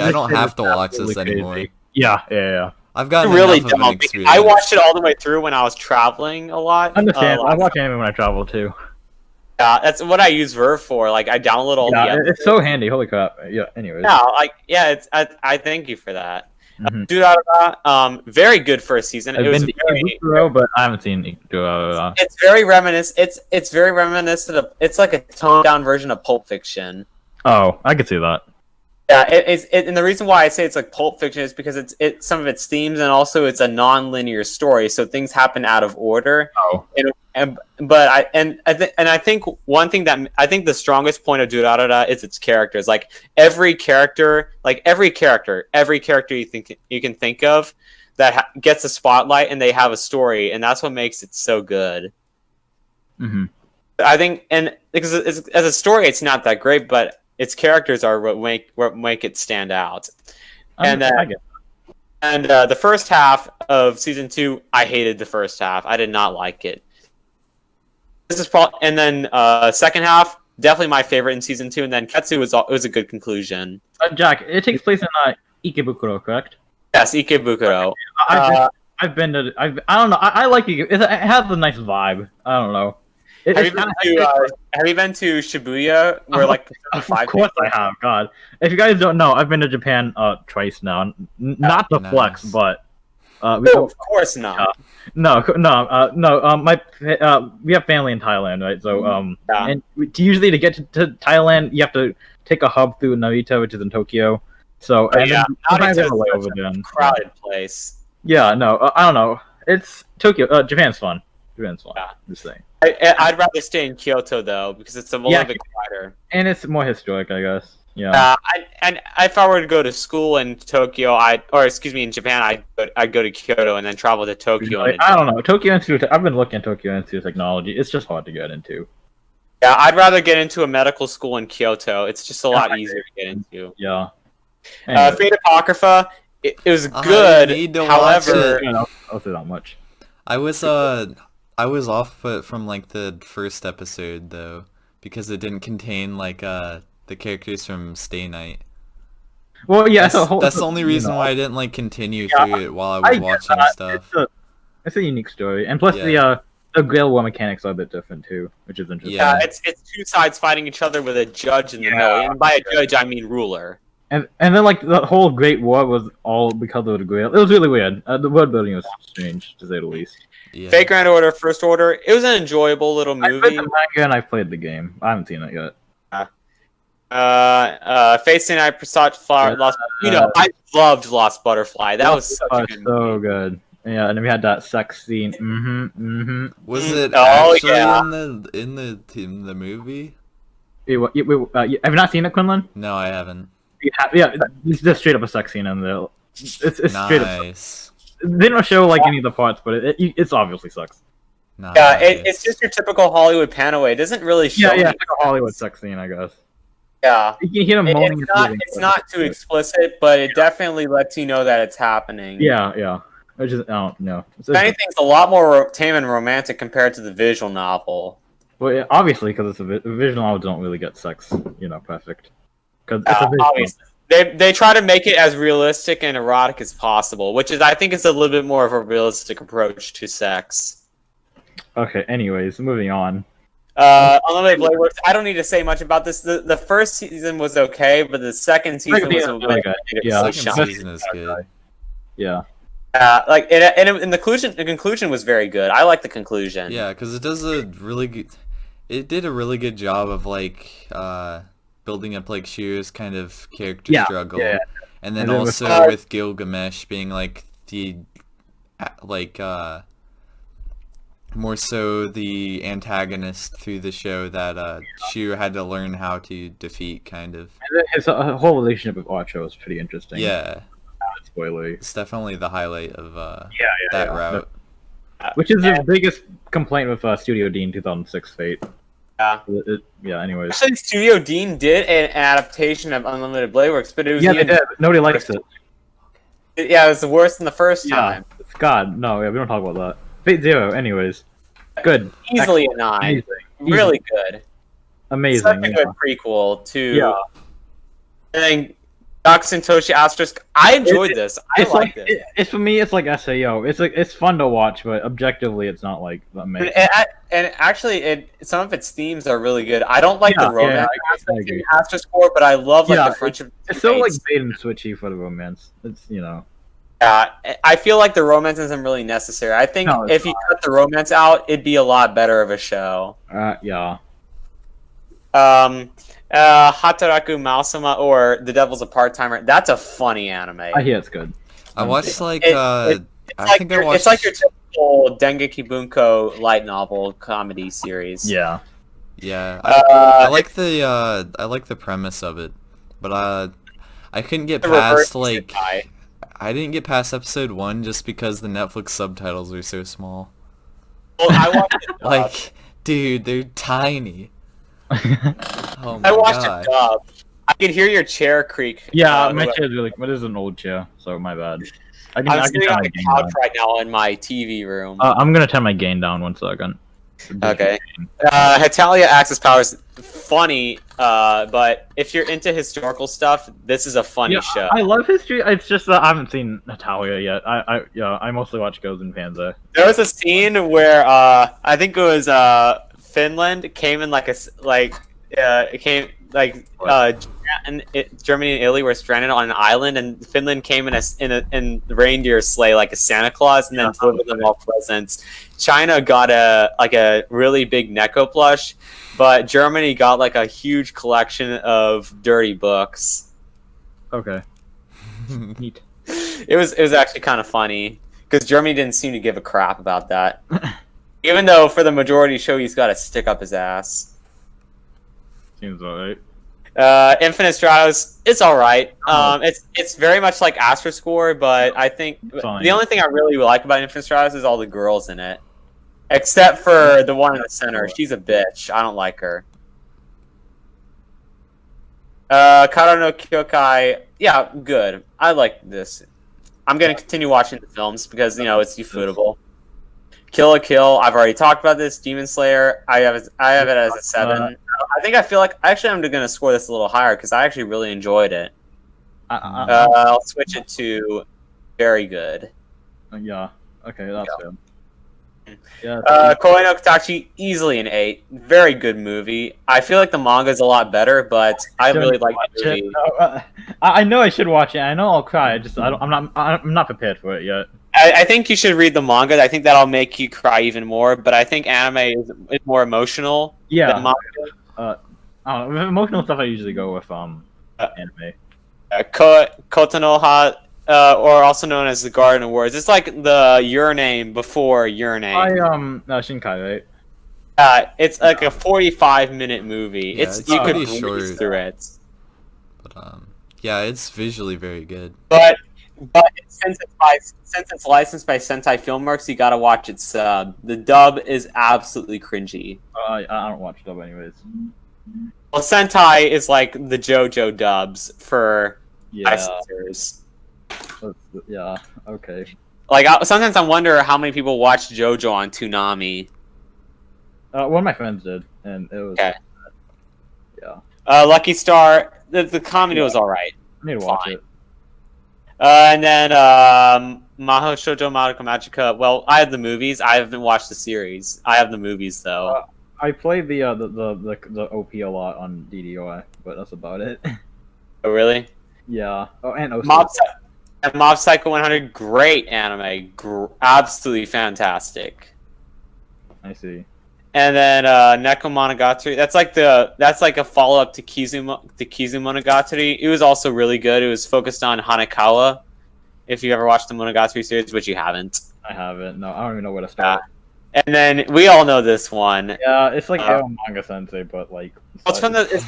I This don't shit have is to watch this absolutely anymore. crazy. Yeah. I've gotten Really enough of an don't. Because experience. I watched it all the way through when I was traveling a lot. Understand? I last watch anime when I travel too. Yeah, that's what I use Verve for. Like, I download all the Yeah, episodes. it's so handy. Holy crap. Yeah. Anyways. Yeah, it's I thank you for that. Mhm. Very good first season. I've It was been to very, Ikebukuro, but I haven't seen Ikebukuro. it's very reminiscent. It's very reminiscent of. It's like a toned down version of Pulp Fiction. Oh, I could see that. Yeah, and the reason why I say it's like Pulp Fiction is because it's some of its themes, and also it's a non-linear story, so things happen out of order. Oh. I think one thing that I think the strongest point of Durarara is its characters. Like every character you can think of that gets a spotlight, and they have a story, and that's what makes it so good. Mm-hmm. I think, and because as a story, it's not that great, but its characters are what make it stand out. And the first half of season 2, I hated the first half. I did not like it. And then second half, definitely my favorite in season 2. And then Ketsu was a good conclusion. Jack, it takes place in Ikebukuro, correct? Yes, Ikebukuro. I've been to. I don't know. I like it. It has a nice vibe. I don't know. Have you been to Shibuya, where like Of course I have. God, if you guys don't know, I've been to Japan twice now. Not to flex, but of course not. no. We have family in Thailand, right? So and usually to get to Thailand, you have to take a hub through Narita, which is in Tokyo. So Narita's over such there. a crowded place. Yeah, no, I don't know. It's Tokyo. Japan's fun. Japan's fun. Yeah. Just saying. I'd rather stay in Kyoto though, because it's a little bit quieter. And it's more historic, I guess. Yeah. And if I were to go to school in Tokyo, in Japan, I'd go to Kyoto and then travel to Tokyo. I don't know. Tokyo Institute. I've been looking at Tokyo Institute of Technology. It's just hard to get into. Yeah, I'd rather get into a medical school in Kyoto. It's just a lot easier to get into. Yeah. Anyway. Fate Apocrypha. It was good. However, I'll say that much. I was off from like the first episode though, because it didn't contain like the characters from Stay Night. Well, yeah, that's the only reason why I didn't like continue through it while I was watching stuff. It's a unique story, and plus the Gale War mechanics are a bit different too, which is interesting. Yeah, it's two sides fighting each other with a judge in the middle, and by a judge I mean ruler. And then like the whole Great War was all because of the Grail. It was really weird. The world building was strange, to say the least. Yeah. Fate Grand Order, First Order. It was an enjoyable little movie. I read the manga and I played the game. I haven't seen it yet. Fate Stay Night, Prasad Flower, Lost. I loved Lost Butterfly. That was such a good movie. So good. Yeah, and then we had that sex scene. Was it actually in the movie? Have you not seen it, Quinlan? No, I haven't. Yeah, it's just straight up a sex scene in there. It's straight up. Nice. They don't show like any of the parts, but it's obviously sucks. Nice. Yeah, it's just your typical Hollywood panaway. It doesn't really show. Yeah, it's like a Hollywood sex scene, I guess. Yeah. You can hear them moaning. It's not too explicit, but it definitely lets you know that it's happening. Yeah. I don't know. If anything, it's a lot more tame and romantic compared to the visual novel. Well, yeah, obviously, because it's a visual novel, don't really get sex, perfect. Because it's a visual. Obviously. They try to make it as realistic and erotic as possible, which is I think is a little bit more of a realistic approach to sex. Okay. Anyways, moving on. Unlimited Blade Works. I don't need to say much about this. The first season was okay, but the second season was really good. Yeah, second season is good. Yeah. The conclusion was very good. I like the conclusion. Yeah, because it did a really good job of like building up like Shiro's kind of character struggle, and then also with Gilgamesh being like the more so the antagonist through the show that Shiro had to learn how to defeat, kind of. And then his whole relationship with Archer was pretty interesting. Yeah. Spoilery. It's definitely the highlight of that route. Which is the biggest complaint with Studio Dean 2006 Fate. Yeah. Yeah, anyways. Actually, Studio Dean did an adaptation of Unlimited Blade Works, but it was Yeah, they did. Nobody likes it. Yeah, it was worse than the first time. God, no, yeah, we don't talk about that. Fate Zero, anyways. Good. Easily a 9. Amazing. Really good. Amazing. Such a good prequel to. And then Toshi Asterisk. I enjoyed this. I liked it. It's for me. It's like SAO. It's fun to watch, but objectively, it's not like amazing. And actually, some of its themes are really good. I don't like the romance aspect in Asterisk Core, but I love like the friendship. It's so like bait and switchy for the romance. It's Yeah, I feel like the romance isn't really necessary. I think if you cut the romance out, it'd be a lot better of a show. Yeah. Hataraku Mausama or The Devil's a Part-Timer. That's a funny anime. I hear it's good. I watched like it's like your typical Dengeki Bunko light novel comedy series. Yeah. Yeah. I like the premise of it, but I couldn't get past like I didn't get past episode 1 just because the Netflix subtitles are so small. Well, I watched it like, dude, they're tiny. Oh my I watched God. it dubbed. I could hear your chair creak. Yeah, my chair's really. But it is an old chair, so my bad. I'm sitting on the couch right now in my TV room. I'm gonna turn my gain down 1 second. Okay. Hetalia Access Powers, funny, but if you're into historical stuff, this is a funny show. I love history. It's just that I haven't seen Natalia yet. I mostly watch Gozen Panzer. There was a scene where I think it was Finland came in Germany and Italy were stranded on an island, and Finland came in the reindeer sleigh like a Santa Claus, and then delivered them all presents. China got a really big Neko plush, but Germany got like a huge collection of dirty books. Okay. Neat. It was actually kind of funny because Germany didn't seem to give a crap about that, even though for the majority show he's got to stick up his ass. Seems alright. Infinite Stratos, it's alright. It's very much like Asterisk Score, but I think the only thing I really like about Infinite Stratos is all the girls in it. Except for the one in the center. She's a bitch. I don't like her. Kara no Kyokai, yeah, good. I like this. I'm gonna continue watching the films because, it's ufotable. Kill la Kill, I've already talked about this. Demon Slayer, I have it as a 7. I feel like actually I'm gonna score this a little higher because I actually really enjoyed it. I'll switch it to very good. Yeah. Okay, that's good. Yeah. Koi no Katachi, easily an 8. Very good movie. I feel like the manga is a lot better, but I really like the movie. I know I should watch it. I know I'll cry. I'm not prepared for it yet. I think you should read the manga. I think that'll make you cry even more. But I think anime is more emotional than manga. Emotional stuff I usually go with anime. Kotonoha, or also known as the Garden of Words. It's like the Your Name before Your Name. Shinkai, right? It's like a 45-minute movie. Yeah, you could pretty short through it. But yeah, it's visually very good. But since it's licensed by Sentai Filmworks, you gotta watch it sub. The dub is absolutely cringy. I don't watch dub anyways. Well, Sentai is like the JoJo dubs for licensors. Yeah. Okay. Like sometimes I wonder how many people watch JoJo on Toonami. One of my friends did, and it was okay. Yeah. Lucky Star. The comedy was all right. I need to watch it. And then Maho Shoujo Madoka Magica. Well, I have the movies. I haven't watched the series. I have the movies though. I played the OP a lot on DDoI, but that's about it. Oh really? Yeah. Oh, and Mob Psycho 100. Great anime. Absolutely fantastic. I see. And then Neko Monogatari. That's like a follow up to Kizu Monogatari. It was also really good. It was focused on Hanekawa. If you ever watched the Monogatari series, which you haven't. I haven't. No, I don't even know where to start. And then we all know this one. Yeah, it's like Ero Manga Sensei, but like. It's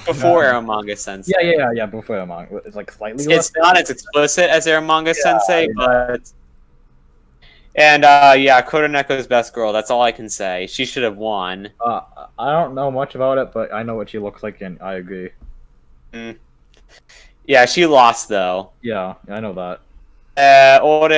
before Ero Manga Sensei. Yeah, before Ero Manga. It's like slightly. It's not as explicit as Ero Manga Sensei, but And yeah, Kotoneko's best girl. That's all I can say. She should have won. I don't know much about it, but I know what she looks like, and I agree. Mm. Yeah, she lost though. Yeah, I know that. Ore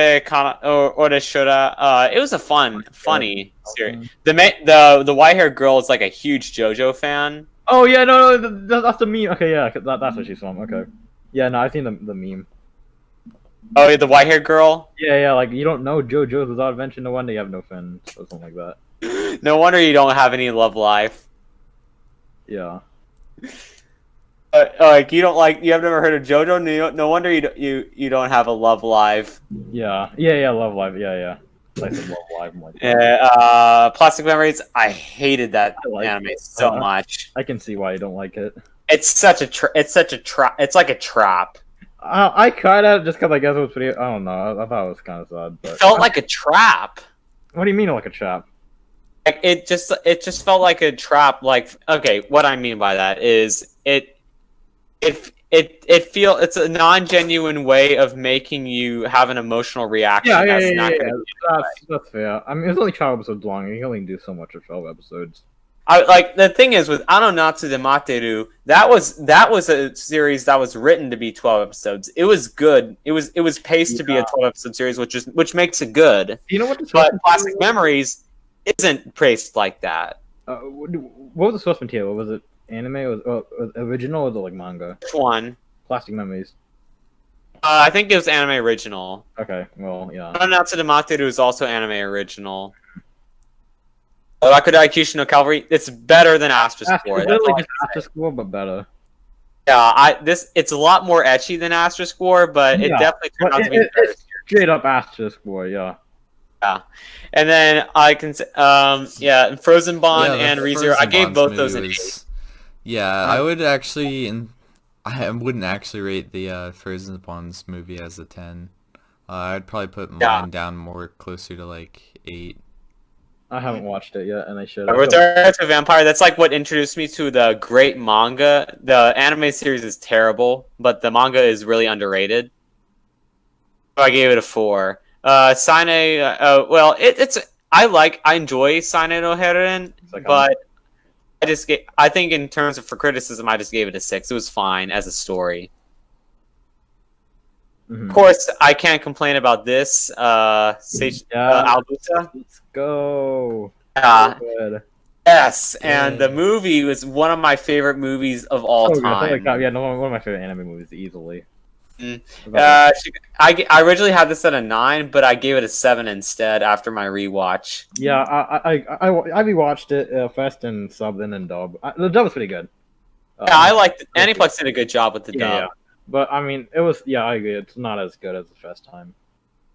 Shura. It was a funny series. The white haired girl is like a huge JoJo fan. Oh yeah, no, that's the meme. Okay, yeah, that's what she's from. Okay, yeah, no, I've seen the meme. Oh, yeah, the white haired girl. Yeah, like you don't know JoJo's Bizarre Adventure. No wonder you have no friends or something like that. No wonder you don't have any love life. Yeah. Like you have never heard of JoJo. No wonder you don't have a love life. Yeah, Love Live. Yeah. Like Love Live. I'm like, Plastic Memories. I hated that anime so much. I can see why you don't like it. It's such a trap. It's like a trap. I cried at it just because I guess it was pretty. I don't know. I thought it was kind of sad. But... It felt like a trap. What do you mean like a trap? Like it just felt like a trap. Like, okay, what I mean by that is it's a non-genuine way of making you have an emotional reaction. That's fair. I mean, it's only 12 episodes long, and you can only do so much of 12 episodes. The thing is with Ano Natsu de Materu, that was a series that was written to be 12 episodes. It was good. It was paced to be a 12 episode series, which makes it good. You know what? But Plastic Memories isn't paced like that. What was the source material? Was it anime? Was original, or was it like manga? Which one? Plastic Memories. I think it was anime original. Okay, well, yeah. Ano Natsu de Materu is also anime original. Rakudai Kyushu no Cavalry. It's better than Astra Score. It's literally just Astra Score, but better. Yeah, it's a lot more ecchi than Astra Score, but it definitely turned out to be better. Straight up Astra Score, yeah. Yeah, and then I can Frozen Bond and ReZero. I gave both those an 8. Yeah, I would actually, I wouldn't actually rate the Frozen Bonds movie as a 10. I'd probably put mine down more closer to like 8. I haven't watched it yet, and I should. Return to Vampire. That's like what introduced me to the great manga. The anime series is terrible, but the manga is really underrated. So I gave it a 4. Seine. Well, I enjoy Seine no Heren, but I think in terms of for criticism, I just gave it a 6. It was fine as a story. Mm-hmm. Of course, I can't complain about this. Albuta. Let's go. Yes, and the movie was one of my favorite movies of all time. one of my favorite anime movies, easily. I originally had this at a 9, but I gave it a 7 instead after my rewatch. Yeah, I rewatched it first in sub, then in dub. The dub was pretty good. I liked it. Aniplex did a good job with the dub. Yeah. But I mean, it was I agree. It's not as good as the first time.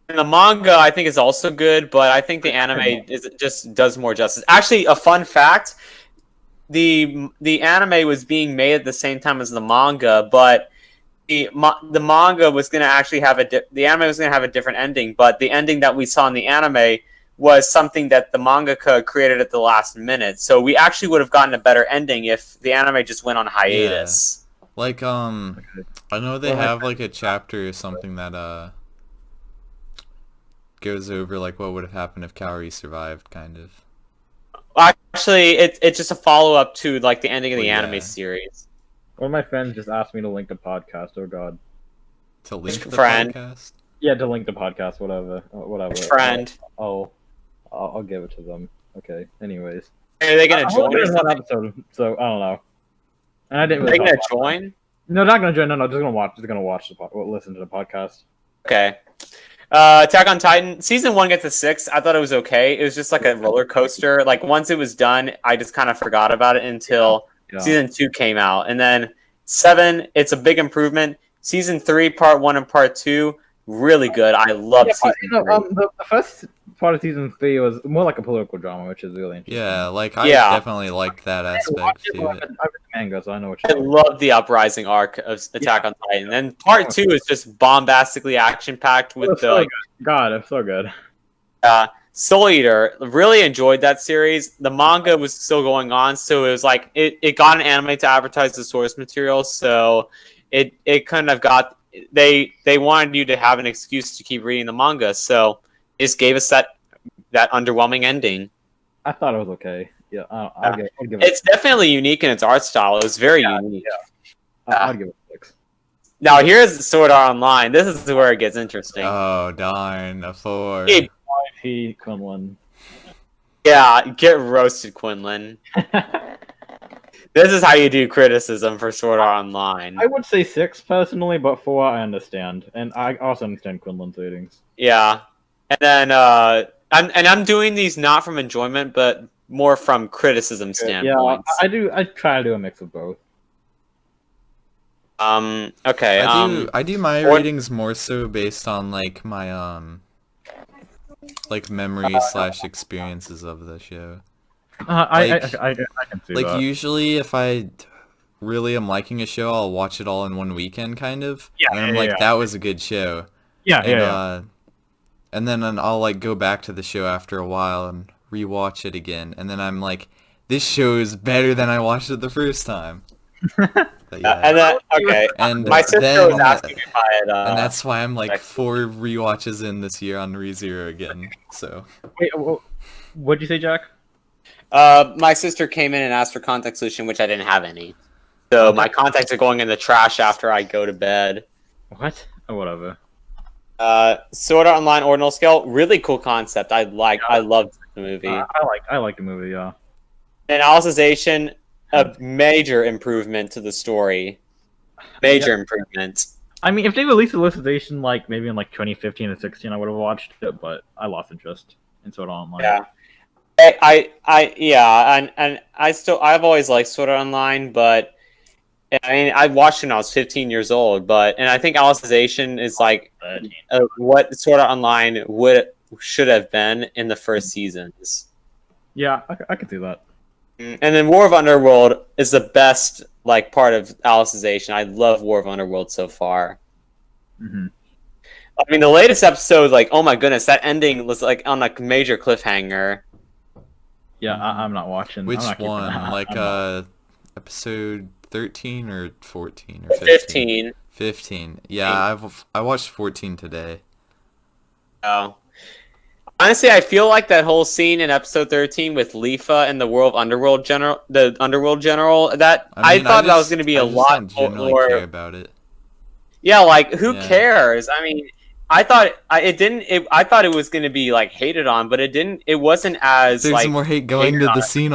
And the manga, I think, is also good, but I think the anime just does more justice. Actually, a fun fact: the anime was being made at the same time as the manga, but the manga was going to actually have the anime was going to have a different ending. But the ending that we saw in the anime was something that the mangaka created at the last minute. So we actually would have gotten a better ending if the anime just went on hiatus. Yeah. Like, I know they have, like, a chapter or something that, goes over, like, what would have happened if Kaori survived, kind of. Actually, it's just a follow-up to, like, the ending of the anime series. One of my friends just asked me to link the podcast, oh god. To link the podcast? Yeah, to link the podcast, whatever. Friend. I'll give it to them. Okay, anyways. Are they gonna join? One episode, so, I don't know. And I didn't really. Are they gonna join? No, not gonna join. No, just gonna watch. Listen to the podcast. Okay. Attack on Titan season 1 gets a 6. I thought it was okay. It was just like a roller coaster. Like once it was done, I just kind of forgot about it until season 2 came out, and then 7. It's a big improvement. Season 3, part 1 and part 2, really good. I love season 3. The first part of season 3 was more like a political drama, which is really interesting. Yeah, like I definitely like that aspect to it. I read the manga, so I know what I love the uprising arc of Attack on Titan. And part 2 is just bombastically action packed with the God, it's so good. Soul Eater, really enjoyed that series. The manga was still going on, so it was like it got an anime to advertise the source material, so it kind of got they wanted you to have an excuse to keep reading the manga, so It just gave us that underwhelming ending. I thought it was okay. Yeah, I'll give it. It's definitely unique in its art style. It was very unique. Yeah. I'll give it 6. Now here's Sword Art Online. This is where it gets interesting. Oh darn, a 4. Hey, P. Quinlan. yeah, get roasted, Quinlan. This is how you do criticism for Sword Art Online. I would say 6 personally, but 4 I understand, and I also understand Quinlan's ratings. Yeah, and then I'm doing these not from enjoyment, but more from criticism standpoint. Yeah, I try to do a mix of both. Okay. I do my ratings more so based on like my like memories / experiences of the show. I can see like that. usually if I really am liking a show, I'll watch it all in one weekend kind of. Yeah, and I'm like, that was a good show. Yeah, And then I'll like go back to the show after a while and rewatch it again, and then I'm like, this show is better than I watched it the first time. But, yeah. And then okay, and my sister was asking if I had. And that's why I'm like 4 rewatches in this year on ReZero again. So. Wait, what'd you say, Jack? My sister came in and asked for contact solution, which I didn't have any. So my contacts are going in the trash after I go to bed. What? Oh, whatever. Sword Art Online Ordinal Scale, really cool concept. I loved the movie. I like the movie, yeah. And Alicization, a major improvement to the story. Major improvement. I mean, if they released Alicization like maybe in like 2015 or 16, I would have watched it, but I lost interest in Sword Art Online. Yeah. I've always liked Sword Art Online, but I mean, I watched it when I was 15 years old, and I think Alicization is like what Sword Art Online should have been in the first seasons. Yeah, I can see that. And then War of Underworld is the best like part of Alicization. I love War of Underworld so far. Mm-hmm. I mean, the latest episode, like, oh my goodness, that ending was like on a major cliffhanger. Yeah, I'm not watching. Which not one? Like episode 13 or 14 or 15. 15. Yeah, I watched 14 today. Oh. Honestly, I feel like that whole scene in episode 13 with Leafa and the Underworld General, that I thought that was going to be a lot more care about it. Yeah, like who cares? I mean, I thought it was going to be like hated on, but it didn't. It wasn't as There's like more hate going to the scene.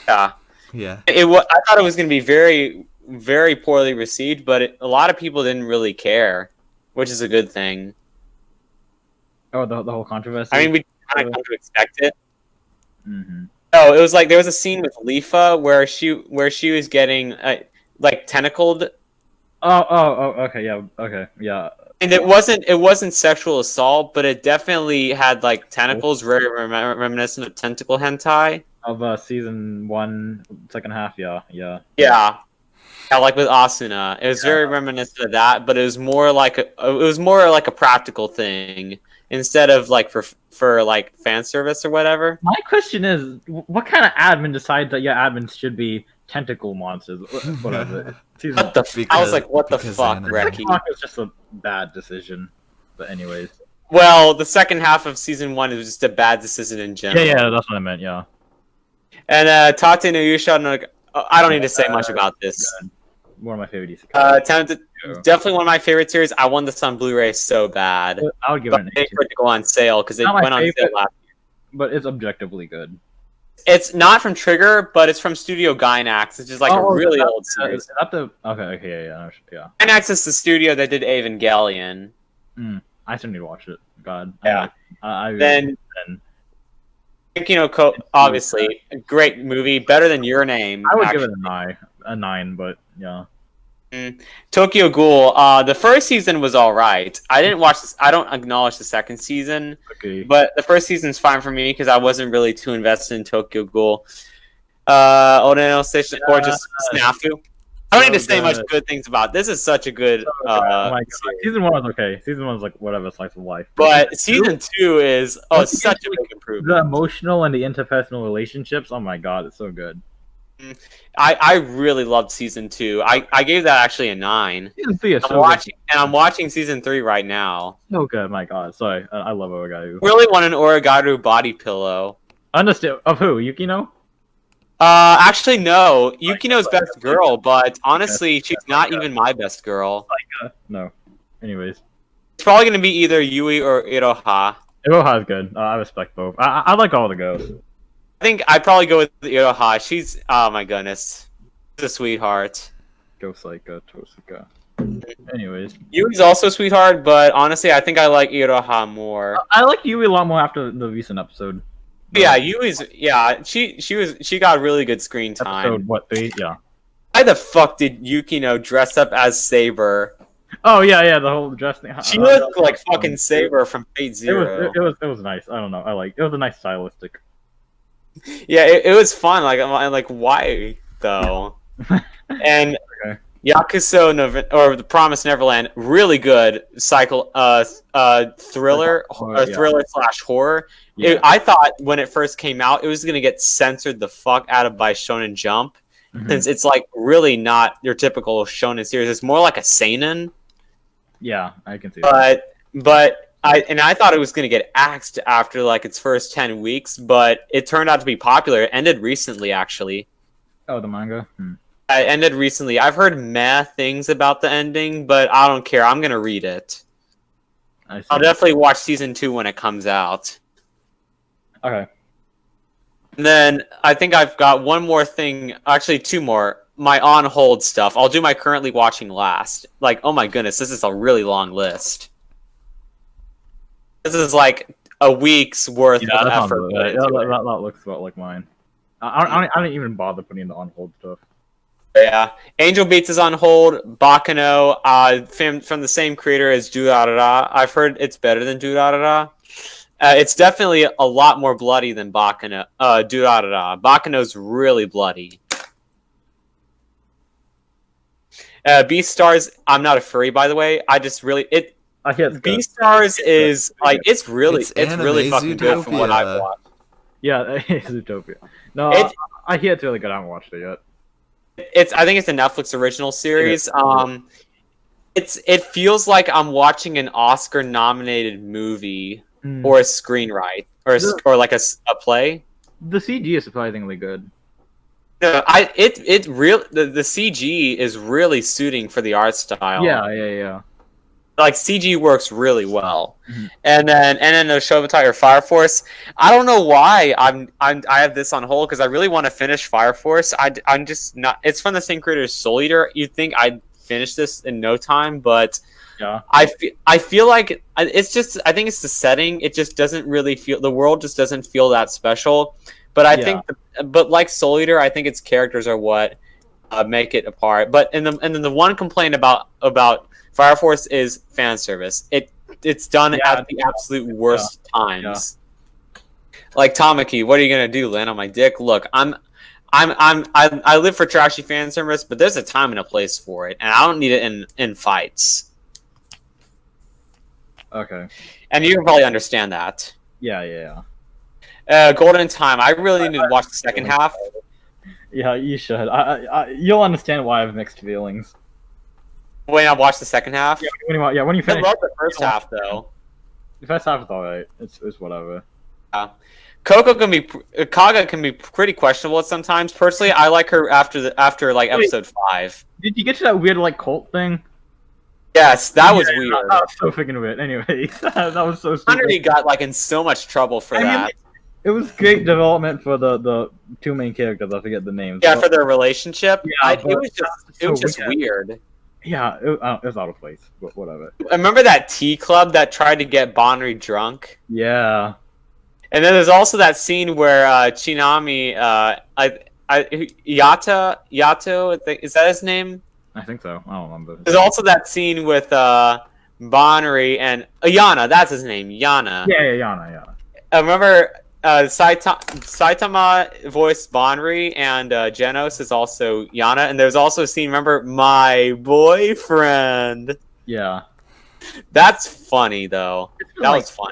Yeah. Yeah. I thought it was going to be very, very poorly received, but a lot of people didn't really care, which is a good thing. Oh, the whole controversy. I mean, we kind of come to expect it. Mm-hmm. Oh, it was like there was a scene with Leafa where she was getting like tentacled. Oh, okay, yeah. And it wasn't sexual assault, but it definitely had like tentacles, very reminiscent of tentacle hentai. Of season 1, second half, yeah. Yeah, like with Asuna, it was very reminiscent of that, but it was more like a practical thing instead of like for like fan service or whatever. My question is, what kind of admin decides that your admins should be tentacle monsters? Whatever. I was like, what the fuck, Reki? It's just a bad decision. But anyways. Well, the second half of season 1 was just a bad decision in general. Yeah, that's what I meant. Yeah. And Tate no Yusha no, I don't need to say much about this. One of my favorite definitely one of my favorite series. I want this on Blu-ray so bad. I would give it an 8. For it to go on sale because it went on sale last year. But it's objectively good. It's not from Trigger, but it's from Studio Gainax, which is like a really old series. Okay, yeah. Gainax is the studio that did Evangelion. I still need to watch it. God. Yeah. Then obviously, a great movie, better than Your Name. I would give it a 9, but yeah. Tokyo Ghoul. The first season was all right. I didn't watch this. I don't acknowledge the second season, but the first season's fine for me because I wasn't really too invested in Tokyo Ghoul. Odeno Station or just Snafu. I don't need to say much good things about it. This is such a good. Season 1 was okay. Season 1 was like whatever slice of life. But season 2 is such a big improvement. The emotional and the interpersonal relationships. Oh my god, it's so good. I really loved season 2. I gave that actually a 9. Season 3 is I'm watching season 3 right now. so good. My God, sorry, I love Origairu. Really want an Origairu body pillow. Understand of who? Yukino? Actually, no. Yukino's best girl, but honestly, she's not even my best girl. No. Anyways, It's probably gonna be either Yui or Iroha. Iroha's good. I respect both. I like all the girls. I think I'd probably go with Iroha. She's, oh my goodness, she's a sweetheart. Ghost like Tosuka. Anyways, Yui's also a sweetheart, but honestly, I think I like Iroha more. I like Yui a lot more after the recent episode. Yeah, Yui's, yeah, she got really good screen time. Episode what 3? Yeah. Why the fuck did Yukino dress up as Saber? Oh yeah, the whole dress thing. She looked like fucking Saber from Fate Zero. It was nice. I don't know. It was a nice stylistic. Yeah, it was fun. I'm like, why though? And Okay. Yakuso or The Promised Neverland, really good thriller Yeah. thriller/horror. Yeah. I thought when it first came out, it was gonna get censored the fuck out of by Shonen Jump, since it's like really not your typical shonen series. It's more like a seinen. Yeah, I can see that. But I thought it was gonna get axed after like its first 10 weeks, but it turned out to be popular. It ended recently, actually. Oh, the manga. It ended recently. I've heard meh things about the ending, but I don't care. I'm gonna read it. I see. I'll definitely watch season 2 when it comes out. Okay. And then I think I've got one more thing, actually 2 more. My on hold stuff. I'll do my currently watching last. Like, oh my goodness, this is a really long list. This is like a week's worth of effort. That looks about like mine. I didn't even bother putting in the on hold stuff. Yeah, Angel Beats is on hold. Baccano, from the same creator as Durarara. I've heard it's better than Durarara. It's definitely a lot more bloody than Baccano. Durarara. Baccano's really bloody. Beastars. I'm not a furry, by the way. I just really Beastars is like it's really fucking good from what I've watched. Yeah, it's Zootopia. No, I hear it's really good. I haven't watched it yet. I think it's a Netflix original series. It feels like I'm watching an Oscar-nominated movie or a screenwrite or like a play. The CG is surprisingly good. No, the CG is really suiting for the art style. Yeah. Like CG works really well. And then the Shobata or Fire Force. I don't know why I have this on hold because I really want to finish Fire Force. I'm just not. It's from the same creator as Soul Eater. You'd think I'd finish this in no time, but yeah, I feel like it's just. I think it's the setting. It just doesn't really feel. The world just doesn't feel that special. But I think, but like Soul Eater, I think its characters are what make it apart. But and then the one complaint about Fire Force is fan service. It's done at the absolute worst times. Yeah. Like Tamaki, what are you gonna do? Land on my dick? Look, I live for trashy fan service, but there's a time and a place for it, and I don't need it in fights. Okay. And you can probably understand that. Yeah. Golden Time. I really need to watch the second half. Yeah, you should. You'll understand why I have mixed feelings. When I watch the second half? Yeah, when you finish. I love the first half, though. The first half is alright. It's whatever. Yeah. Kaga can be pretty questionable sometimes. Personally, I like her after like episode 5. Did you get to that weird like cult thing? Yes, that was weird. That was so freaking weird. Anyways, that was so stupid. Henry got like in so much trouble for that. It was great development for the 2 main characters. I forget the names. Yeah, for their relationship. Yeah, it was just weird. Yeah, it was out of place. But whatever. I remember that tea club that tried to get Bonri drunk. Yeah. And then there's also that scene where Chinami, Yato, is that his name? I think so. I don't remember. There's also that scene with Bonri and Yana. That's his name, Yana. Yeah, Yana. Yeah. I remember Saitama voiced Bonri, and Genos is also Yana. And there's also a scene. Remember my boyfriend? Yeah. That's funny though. That was fun.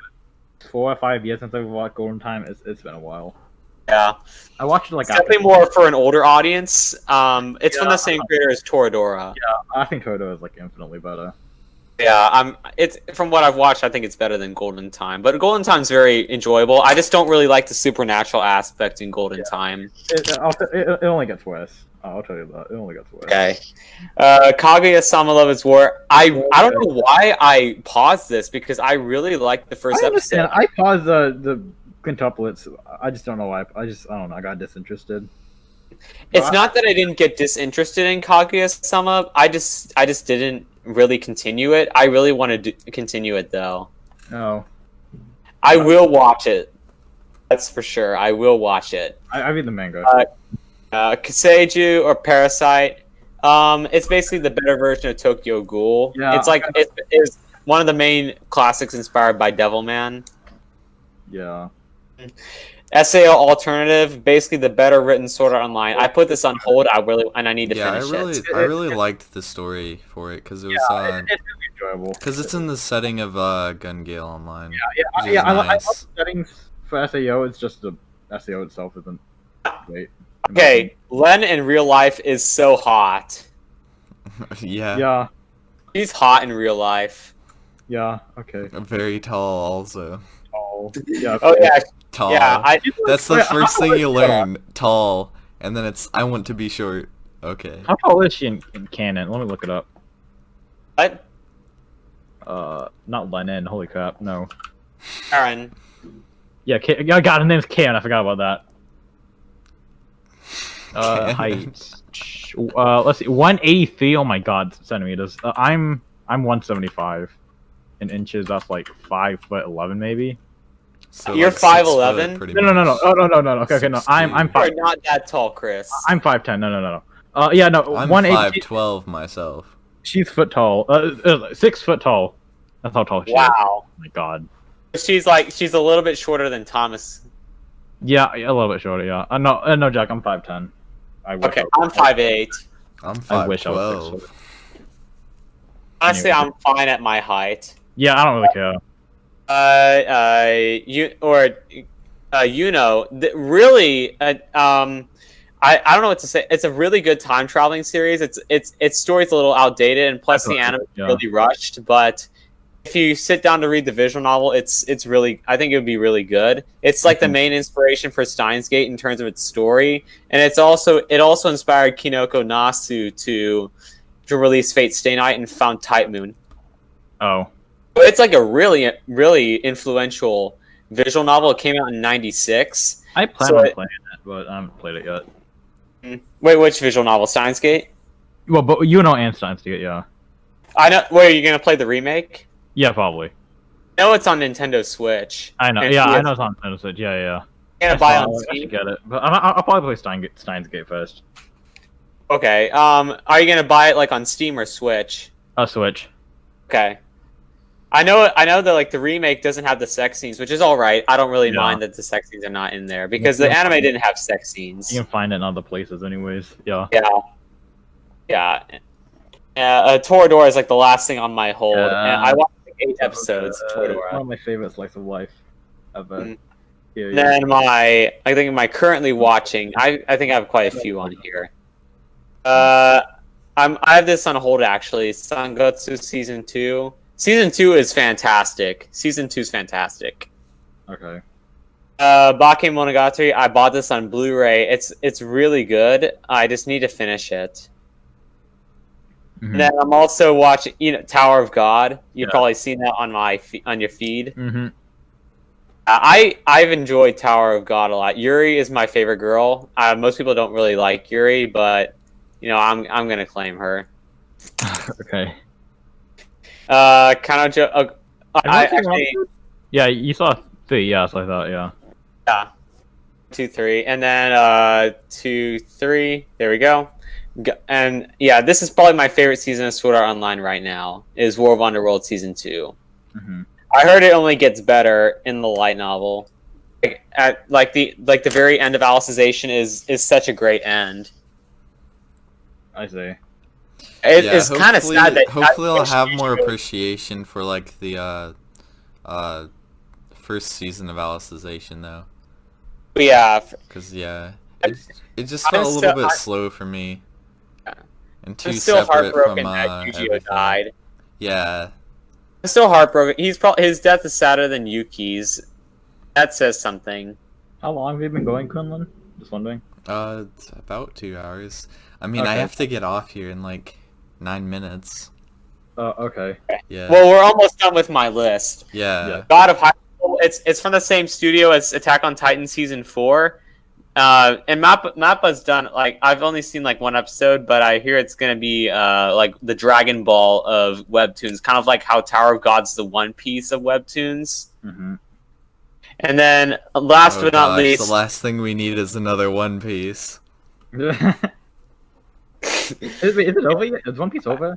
4 or 5 years since I've watched Golden Time. It's been a while. Yeah. I watched it like It's definitely more for an older audience. It's from the same creator as Toradora. Yeah, I think Todo is like infinitely better. Yeah, it's from what I've watched, I think it's better than Golden Time. But Golden Time's very enjoyable. I just don't really like the supernatural aspect in Golden Time. It only gets worse. I'll tell you that. It only gets worse. Okay. Kaguya-sama Love is War. I don't know why I paused this because I really liked the first episode. I paused the quintuplets. I just don't know why. I don't know. I got disinterested. It's not that I didn't get disinterested in Kaguya-sama. I just didn't really continue it. I really want to continue it though. No. I will watch it. That's for sure. I will watch it. I read the manga. Kaseiju or Parasite. It's basically the better version of Tokyo Ghoul. Yeah, it's like it's one of the main classics inspired by Devilman. Yeah. SAO Alternative, basically the better written Sword Art Online. I put this on hold. I need to finish it. I really liked the story for it because it was it's really enjoyable. because it's in the setting of Gun Gale Online. Yeah. I love Nice. the settings for SAO. It's just the SAO itself isn't great. Okay, Len in real life is so hot. Yeah. Yeah. He's hot in real life. Yeah. Okay. Very tall also. Oh. Yeah. Oh yeah, Tall. yeah. That's the Wait, first how thing you tall is learn. Tall. And then it's I want to be short. Okay. How tall is she in canon? Let me look it up. What? Not Lennon. Holy crap. No. Aaron. Yeah. Oh God, her name's Karen. I forgot about that. Karen. Height. Let's see. 183. Oh my God, centimeters. I'm 175 in inches. That's like 5'11" maybe. So You're like 6 foot, 5'11"? pretty No. Oh, no. Okay, no. 6'2". I'm You are 5. not that tall, Chris. I'm 5'10". No. Yeah, no. I'm 180. 5'12" myself. She's foot tall. 6 foot tall. That's how tall she is. Wow. Oh my God. She's a little bit shorter than Thomas. Yeah, a little bit shorter. Yeah. No, Jack. I'm 5'10". Okay, I'm 5'8". I'm I wish I was 5'12". 6'. Honestly, Anyway. I'm fine at my height. Yeah, I don't really care. Really, I don't know what to say. It's a really good time traveling series. Its story's a little outdated, and plus the anime is really rushed. But if you sit down to read the visual novel, it's really, I think it would be really good. It's like the main inspiration for Steins Gate in terms of its story, and it also inspired Kinoko Nasu to release Fate Stay Night and found Type Moon. Oh. It's like a really, really influential visual novel. It came out in '96. I plan on playing it, but I haven't played it yet. Wait, which visual novel? Steins Gate? Well, but you know Einstein's to it, yeah. I know. Wait, are you gonna play the remake? Yeah, probably. I know it's on Nintendo Switch. I know. And Yeah, I PS know it's on Nintendo Switch. Yeah. You're gonna buy it on I Steam? should get it, but I'll probably play Steins Gate first. Okay. Are you gonna buy it like on Steam or Switch? Switch. Okay. I know that like the remake doesn't have the sex scenes, which is all right. I don't really Yeah. mind that the sex scenes are not in there because the anime didn't have sex scenes. You can find it in other places, anyways. Yeah. Yeah. Toradora is like the last thing on my hold, and I watched like 8 episodes of One Toradora. of my favorite slice of life ever. Mm. Yeah. Then I think my currently watching, I think I have quite a few on here. I have this on hold actually. Sangatsu season 2. Season 2 is fantastic. Season 2 is fantastic. Okay. Bake Monogatari, I bought this on Blu-ray. It's really good. I just need to finish it. Mhm. And then I'm also watching, Tower of God. You've Yeah. probably seen that on your feed. Mhm. I've enjoyed Tower of God a lot. Yuri is my favorite girl. Most people don't really like Yuri, but I'm gonna claim her. Okay. Kanojo. Yeah, you saw 3. Yeah, so I thought. Yeah. Yeah. 2, 3, and then 2, 3. There we go. And yeah, this is probably my favorite season of Sword Art Online right now. Is War of Underworld season 2. Mhm. I heard it only gets better in the light novel. The very end of Alicization is such a great end. I see. It's kind of sad that hopefully I'll have more appreciation for like the first season of Alicization though. But yeah, Because it just felt a little bit slow for me, and too I'm still separate from heartbroken that Yujiro everything. died. Yeah. I'm still heartbroken. His death is sadder than Yuki's. That says something. How long have you been going, Kunlun? Just wondering. It's about 2 hours. I mean, I Okay. have to get off here in like 9 minutes. Okay. Yeah. Well, we're almost done with my list. Yeah. God of High School. It's from the same studio as Attack on Titan season 4. And Mappa's done, like, I've only seen like one episode, but I hear it's gonna be like the Dragon Ball of webtoons, kind of like how Tower of God's the One Piece of webtoons. Mm-hmm. And then last but not Gosh, least, the last thing we need is another One Piece. Is it over yet? Is One Piece over?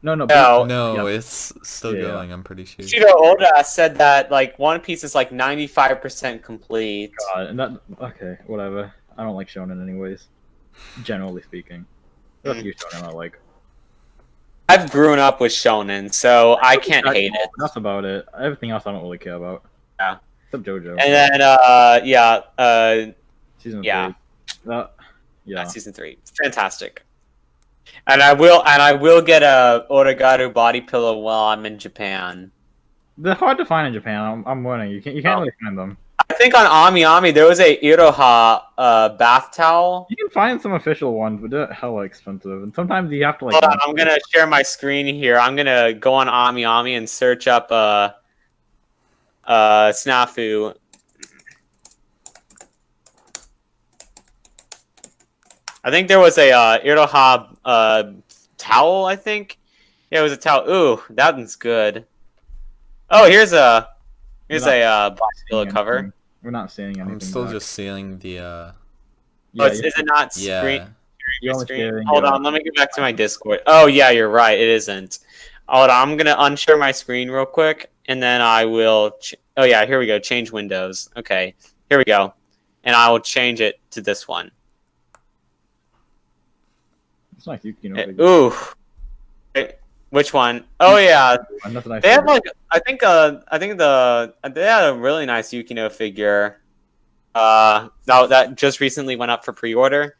No. No, yeah. it's still going, I'm pretty sure. Shiro Oda said that like One Piece is like 95% complete. God, and that okay, whatever. I don't like shonen anyways. Generally speaking, what you shonen I like. I've grown up with shonen, so I can't hate it. That's about it. Everything else I don't really care about. Yeah. Except JoJo. And then Season 3. Season 3, fantastic. And I will get a Oregaru body pillow while I'm in Japan. They're hard to find in Japan. I'm warning you. You can't really find them. I think on AmiAmi there was a Iroha bath towel. You can find some official ones, but they're hella expensive, and sometimes you have to like. Hold on, I'm gonna share my screen here. I'm gonna go on AmiAmi and search up snafu. I think there was a Iroha towel. I think, yeah, it was a towel. Ooh, that one's good. Oh, here's a body pillow cover. We're not seeing anything. I'm still just seeing the is it not screen? Yeah. Screen? Hold on, let me get back to my Discord. Oh yeah, you're right. It isn't. Hold on, I'm gonna unshare my screen real quick, and then I will. Oh yeah, here we go. Change windows. Okay, here we go, and I will change it to this one. It's nice. Ooh. Wait, which one? Oh yeah, they have like I think they had a really nice Yukino figure. That just recently went up for pre-order.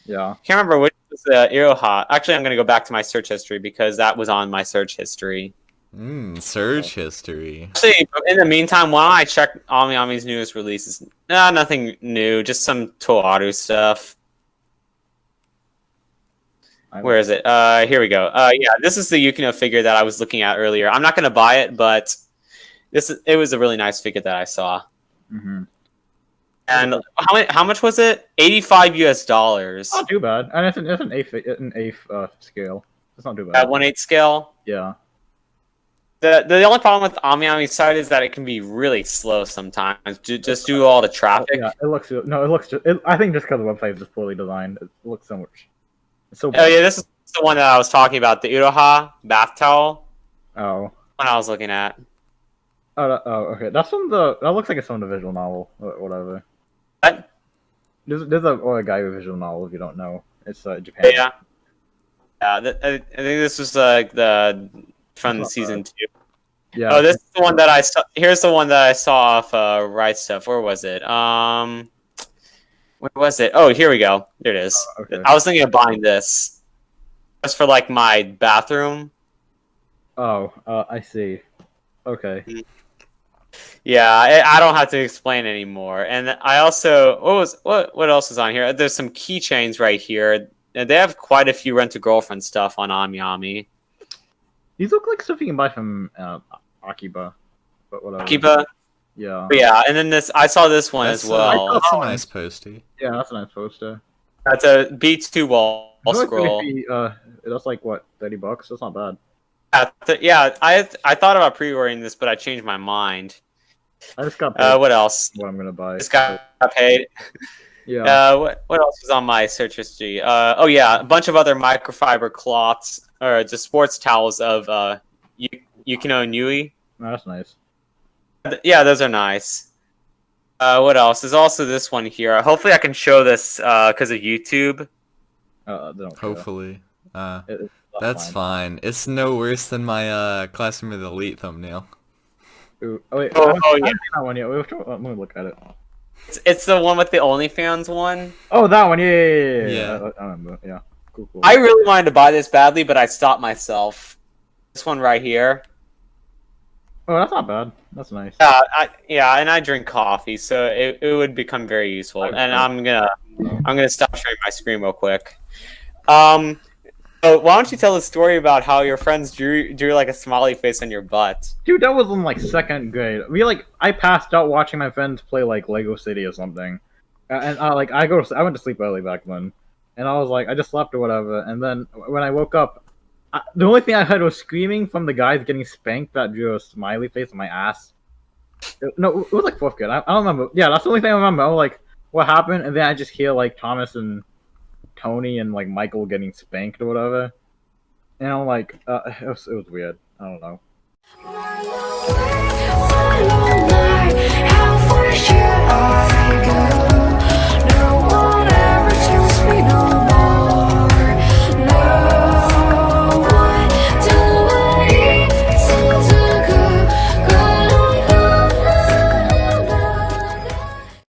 Yeah. Can't remember which was the Iroha. Actually, I'm gonna go back to my search history because that was on my search history. Search history. Actually, in the meantime, why don't I check AmiAmi's newest releases? Nah, nothing new, just some Toaru stuff. Where is it? Here we go. Yeah, this is the Yukino figure that I was looking at earlier. I'm not gonna buy it, but it was a really nice figure that I saw. Mm-hmm. And how much was it? $85 US. Not too bad. And it's an eighth scale. It's not too bad. At 1/8 scale. Yeah. The only problem with AmiAmi's site is that it can be really slow sometimes. Just do all the traffic. Yeah, it looks I think just because the website is just poorly designed, it looks so much. So oh yeah, this is the one that I was talking about, the Iroha bath towel. Oh. One I was looking at. Oh, okay. That looks like it's from the visual novel, or whatever. What? There's a guy with visual novel if you don't know. It's Japan. Yeah. I think this was from season 2. Yeah. Oh, this is the one that I saw. Here's the one that I saw off Right Stuff. Where was it? Where was it? Oh, here we go. There it is. Okay. I was thinking of buying this. Just for like my bathroom. Oh, I see. Okay. Yeah, I don't have to explain anymore. And I also what else is on here? There's some keychains right here. And they have quite a few Rent-A-Girlfriend stuff on AmiAmi. These look like stuff you can buy from Akiba, but whatever. Akiba. Yeah. But yeah, and then I saw this one as well. That's a nice poster. Yeah, that's a nice poster. That's a B2 wall scroll. That's like what, $30? That's not bad. Yeah, I thought about pre-ordering this, but I changed my mind. I just got paid. What else? What I'm gonna buy. Just got paid. Yeah. What else was on my search history? Oh yeah, a bunch of other microfiber cloths or just sports towels of Yukino Nui. Oh, that's nice. Yeah, those are nice. What else? There's also this one here. Hopefully, I can show this because of YouTube. Hopefully. That's fine. It's no worse than my Classroom of the Elite thumbnail. Ooh, oh wait. Oh, I yeah. haven't seen that one yet. Let me look at it. It's the one with the OnlyFans one. Oh, that one. Yeah. Yeah. I remember. Yeah. Cool. I really wanted to buy this badly, but I stopped myself. This one right here. Oh, that's not bad. That's nice. And I drink coffee, so it would become very useful. And I'm gonna stop sharing my screen real quick. So why don't you tell a story about how your friends drew like a smiley face on your butt? Dude, that was in like second grade. I passed out watching my friends play like Lego City or something, and I went to sleep early back then, and I was like, I just slept or whatever, and then when I woke up, the only thing I heard was screaming from the guys getting spanked that drew a smiley face on my ass. No, it was like fourth grade. I don't remember. Yeah, that's the only thing I remember. I was like, what happened? And then I just hear like Thomas and Tony and like Michael getting spanked or whatever, and I'm like, it was weird. I don't know.